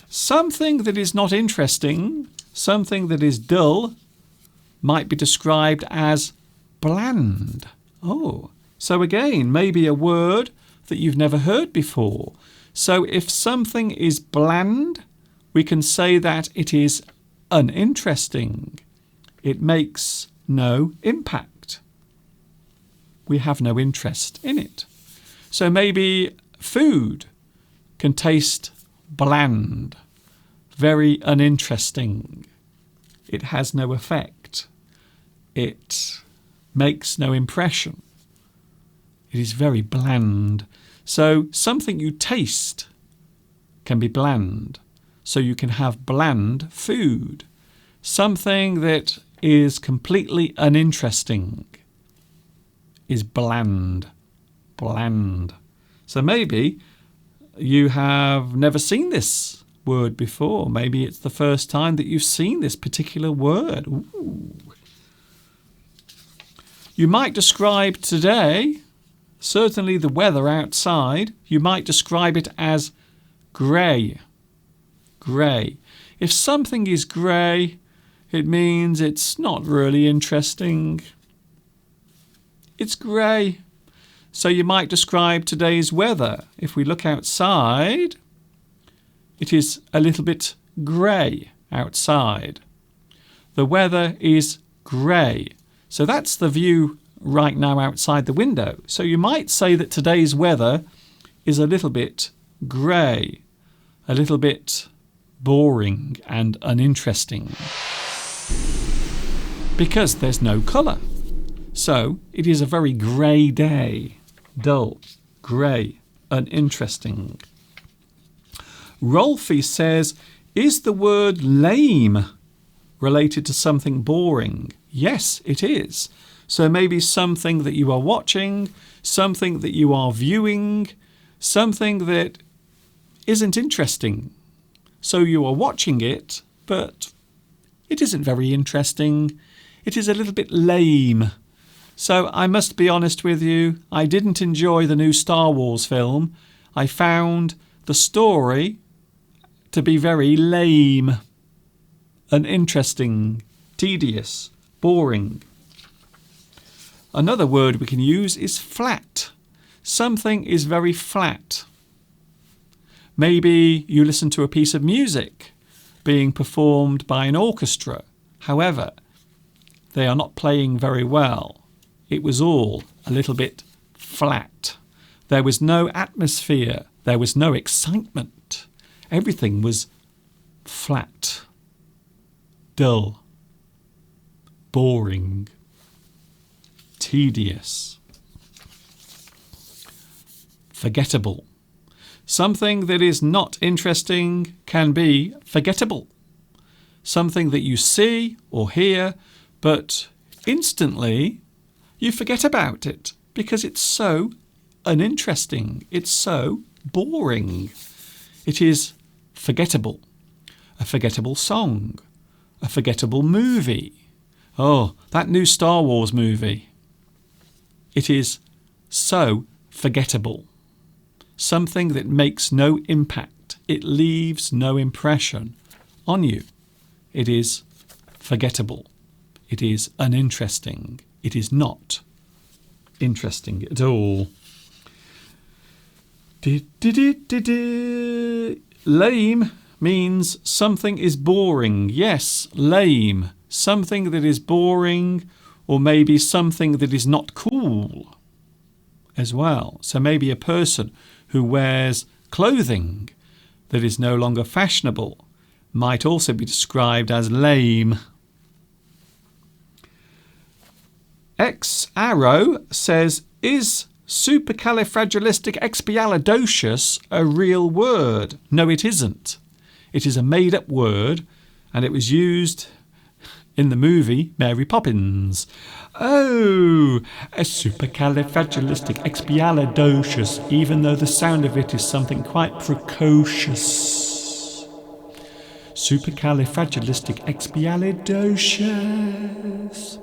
Something that is not interesting, something that is dull, might be described as bland. Oh, so again, maybe a word that you've never heard before. So if something is bland, we can say that it is uninteresting. It makes no impact. We have no interest in it. So maybe food can taste bland, very uninteresting. It has no effect. It makes no impression. It is very bland. So something you taste can be bland. So you can have bland food. Something that is completely uninteresting is bland. Bland. So maybe you have never seen this word before. Maybe it's the first time that you've seen this particular word. Ooh. You might describe today, certainly the weather outside, you might describe it as grey. Grey. If something is grey, it means it's not really interesting. It's grey. So you might describe today's weather. If we look outside, it is a little bit grey outside. The weather is grey. So that's the view right now outside the window. So you might say that today's weather is a little bit grey, a little bit boring and uninteresting because there's no colour. So it is a very grey day, dull, grey, uninteresting. Rolfie says, is the word lame related to something boring? Yes, it is. So maybe something that you are watching, something that you are viewing, something that isn't interesting. So you are watching it, but it isn't very interesting. It is a little bit lame. So I must be honest with you, I didn't enjoy the new Star Wars film. I found the story to be very lame, uninteresting, tedious, boring. Another word we can use is flat. Something is very flat. Maybe you listen to a piece of music being performed by an orchestra. However, they are not playing very well. It was all a little bit flat. There was no atmosphere. There was no excitement. Everything was flat, dull, boring, tedious, forgettable. Something that is not interesting can be forgettable. Something that you see or hear, but instantly you forget about it because it's so uninteresting. It's so boring. It is forgettable. A forgettable song. A forgettable movie. Oh, that new Star Wars movie. It is so forgettable. Something that makes no impact. It leaves no impression on you. It is forgettable. It is uninteresting. It is not interesting at all. Lame means something is boring. Yes, lame. Something that is boring, or maybe something that is not cool as well. So maybe a person who wears clothing that is no longer fashionable might also be described as lame. X Arrow says, is supercalifragilisticexpialidocious a real word? No, it isn't. It is a made-up word, and it was used in the movie Mary Poppins. Oh, a supercalifragilisticexpialidocious, even though the sound of it is something quite precocious. Supercalifragilisticexpialidocious.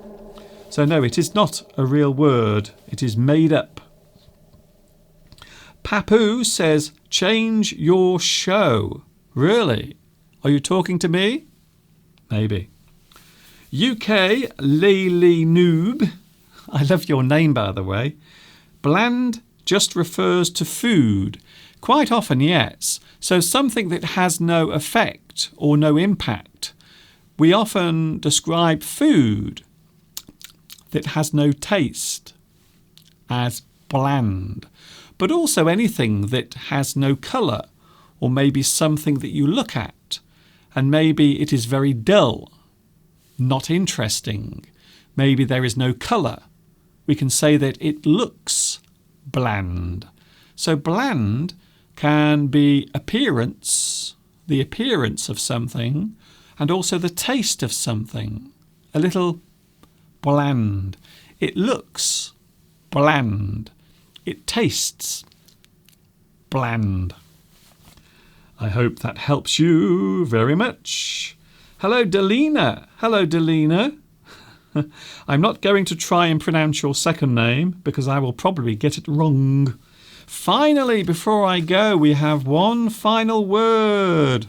So no, it is not a real word. It is made up. Papu says, change your show. Really? Are you talking to me? Maybe. UK Lily Noob. I love your name, by the way. Bland just refers to food. Quite often, yes. So something that has no effect or no impact. We often describe food that has no taste as bland, but also anything that has no colour, or maybe something that you look at and maybe it is very dull, not interesting. Maybe there is no colour. We can say that it looks bland. So bland can be appearance, the appearance of something, and also the taste of something. A little bland. It looks bland. It tastes bland. I hope that helps you very much. Hello, Delina. Hello, Delina. I'm not going to try and pronounce your second name because I will probably get it wrong. Finally, before I go, we have one final word.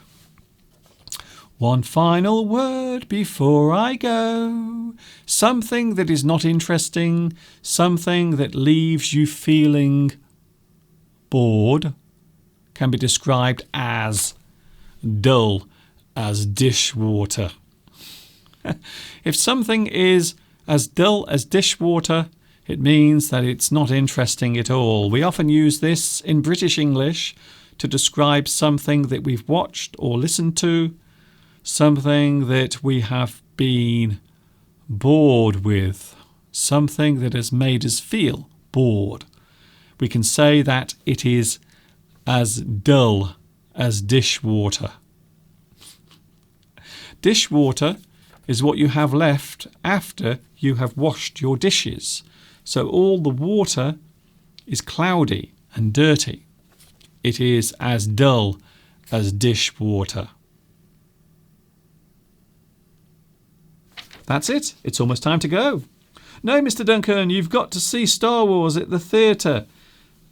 One final word before I go. Something that is not interesting, something that leaves you feeling bored, can be described as dull as dishwater. If something is as dull as dishwater, it means that it's not interesting at all. We often use this in British English to describe something that we've watched or listened to, something that we have been bored with, something that has made us feel bored. We can say that it is as dull as dishwater. Dishwater is what you have left after you have washed your dishes. So all the water is cloudy and dirty. It is as dull as dishwater. That's it. It's almost time to go. No, Mr. Duncan, you've got to see Star Wars at the theatre.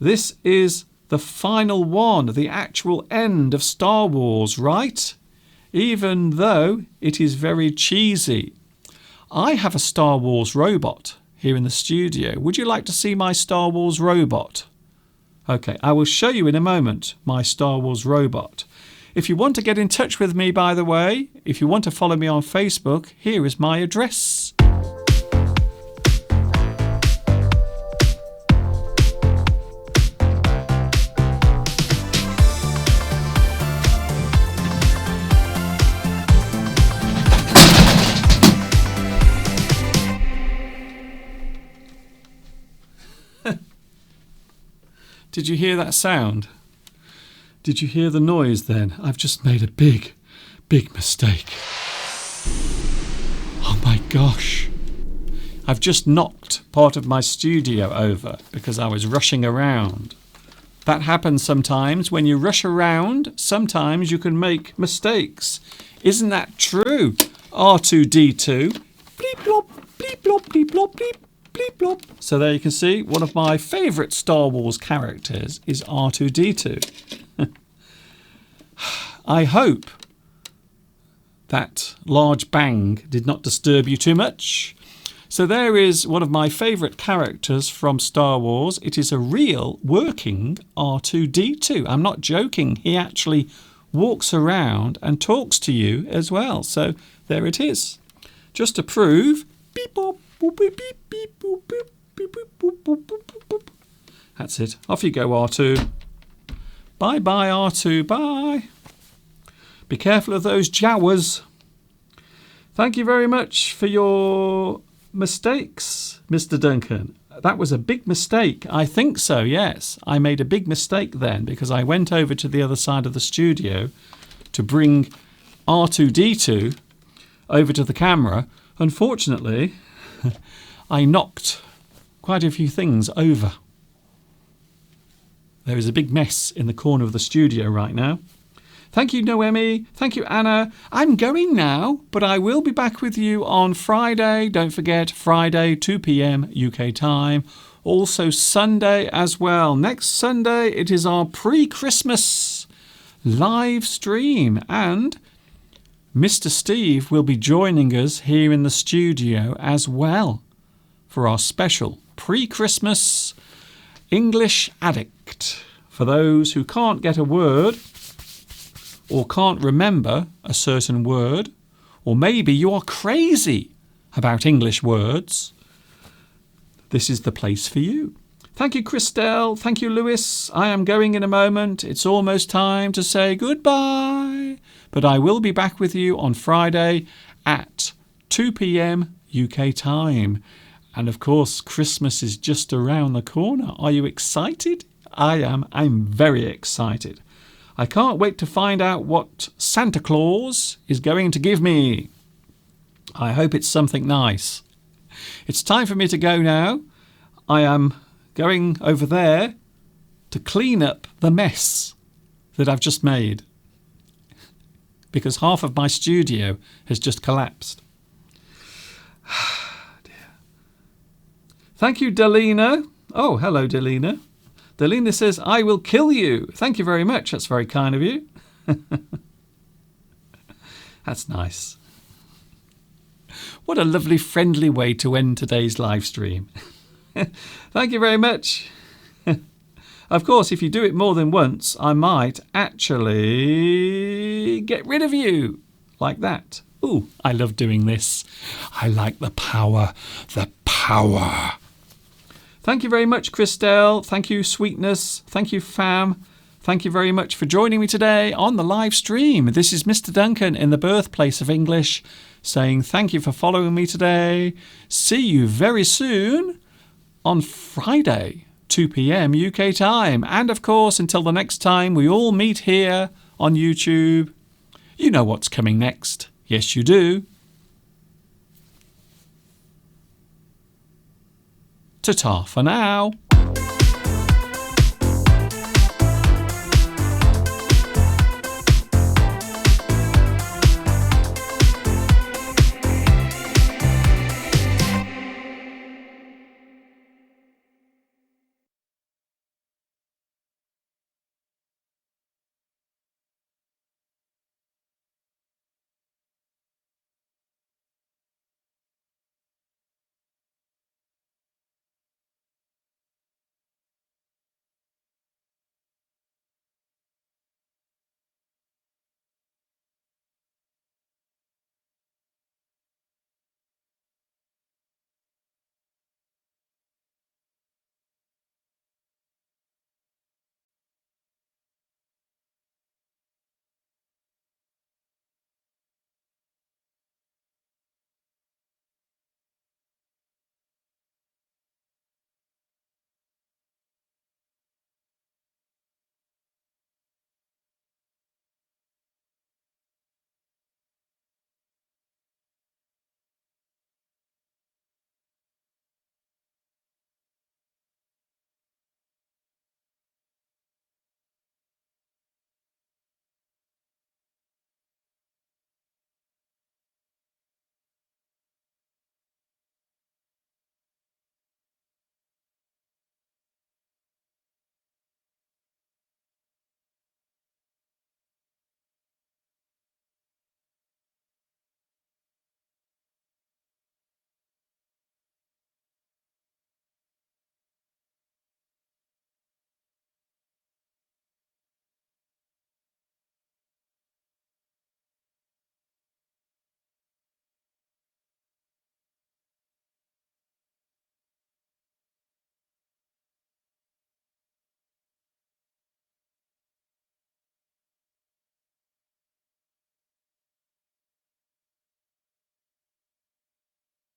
This is the final one, the actual end of Star Wars, right? Even though it is very cheesy. I have a Star Wars robot here in the studio. Would you like to see my Star Wars robot? Okay, I will show you in a moment my Star Wars robot. If you want to get in touch with me, by the way, if you want to follow me on Facebook, here is my address. Did you hear that sound? Did you hear the noise then? I've just made a big mistake. Oh my gosh. I've just knocked part of my studio over because I was rushing around. That happens sometimes. When you rush around, sometimes you can make mistakes. Isn't that true? R2-D2. Bleep blop, bleep blop, bleep blop, bleep. Bleep blop. So there you can see one of my favourite Star Wars characters is R2-D2. I hope that large bang did not disturb you too much. So there is one of my favourite characters from Star Wars. It is a real working R2-D2. I'm not joking. He actually walks around and talks to you as well. So there it is. Just to prove, beep bop. Beep, beep, beep, boop, beep, beep, beep, boop, boop, boop, boop, boop. That's it. Off you go, R2. Bye-bye, R2. Bye. Be careful of those Jawas. Thank you very much for your mistakes, Mr. Duncan. That was a big mistake. I think so, yes. I made a big mistake then because I went over to the other side of the studio to bring R2-D2 over to the camera. Unfortunately, I knocked quite a few things over. There is a big mess in the corner of the studio right now. Thank you, Noemi. Thank you, Anna. I'm going now, but I will be back with you on Friday. Don't forget, Friday, 2 p.m. UK time, Also Sunday as well. Next Sunday it is our pre-Christmas live stream, and Mr. Steve will be joining us here in the studio as well for our special pre-Christmas English Addict. For those who can't get a word or can't remember a certain word, or maybe you are crazy about English words, this is the place for you. Thank you, Christelle. Thank you, Lewis. I am going in a moment. It's almost time to say goodbye. But I will be back with you on Friday at 2 p.m. UK time. And of course, Christmas is just around the corner. Are you excited? I am. I'm very excited. I can't wait to find out what Santa Claus is going to give me. I hope it's something nice. It's time for me to go now. I am going over there to clean up the mess that I've just made, because half of my studio has just collapsed. Dear. Thank you, Delina. Oh, hello, Delina. Delina says, I will kill you. Thank you very much. That's very kind of you. That's nice. What a lovely, friendly way to end today's live stream. Thank you very much. Of course, if you do it more than once, I might actually get rid of you. Like that. Ooh, I love doing this. I like the power. The power. Thank you very much, Christelle. Thank you, Sweetness. Thank you, Fam. Thank you very much for joining me today on the live stream. This is Mr. Duncan in the birthplace of English saying thank you for following me today. See you very soon on Friday, 2 p.m. UK time. And of course, until the next time we all meet here on YouTube, you know what's coming next. Yes, you do. Ta-ta for now.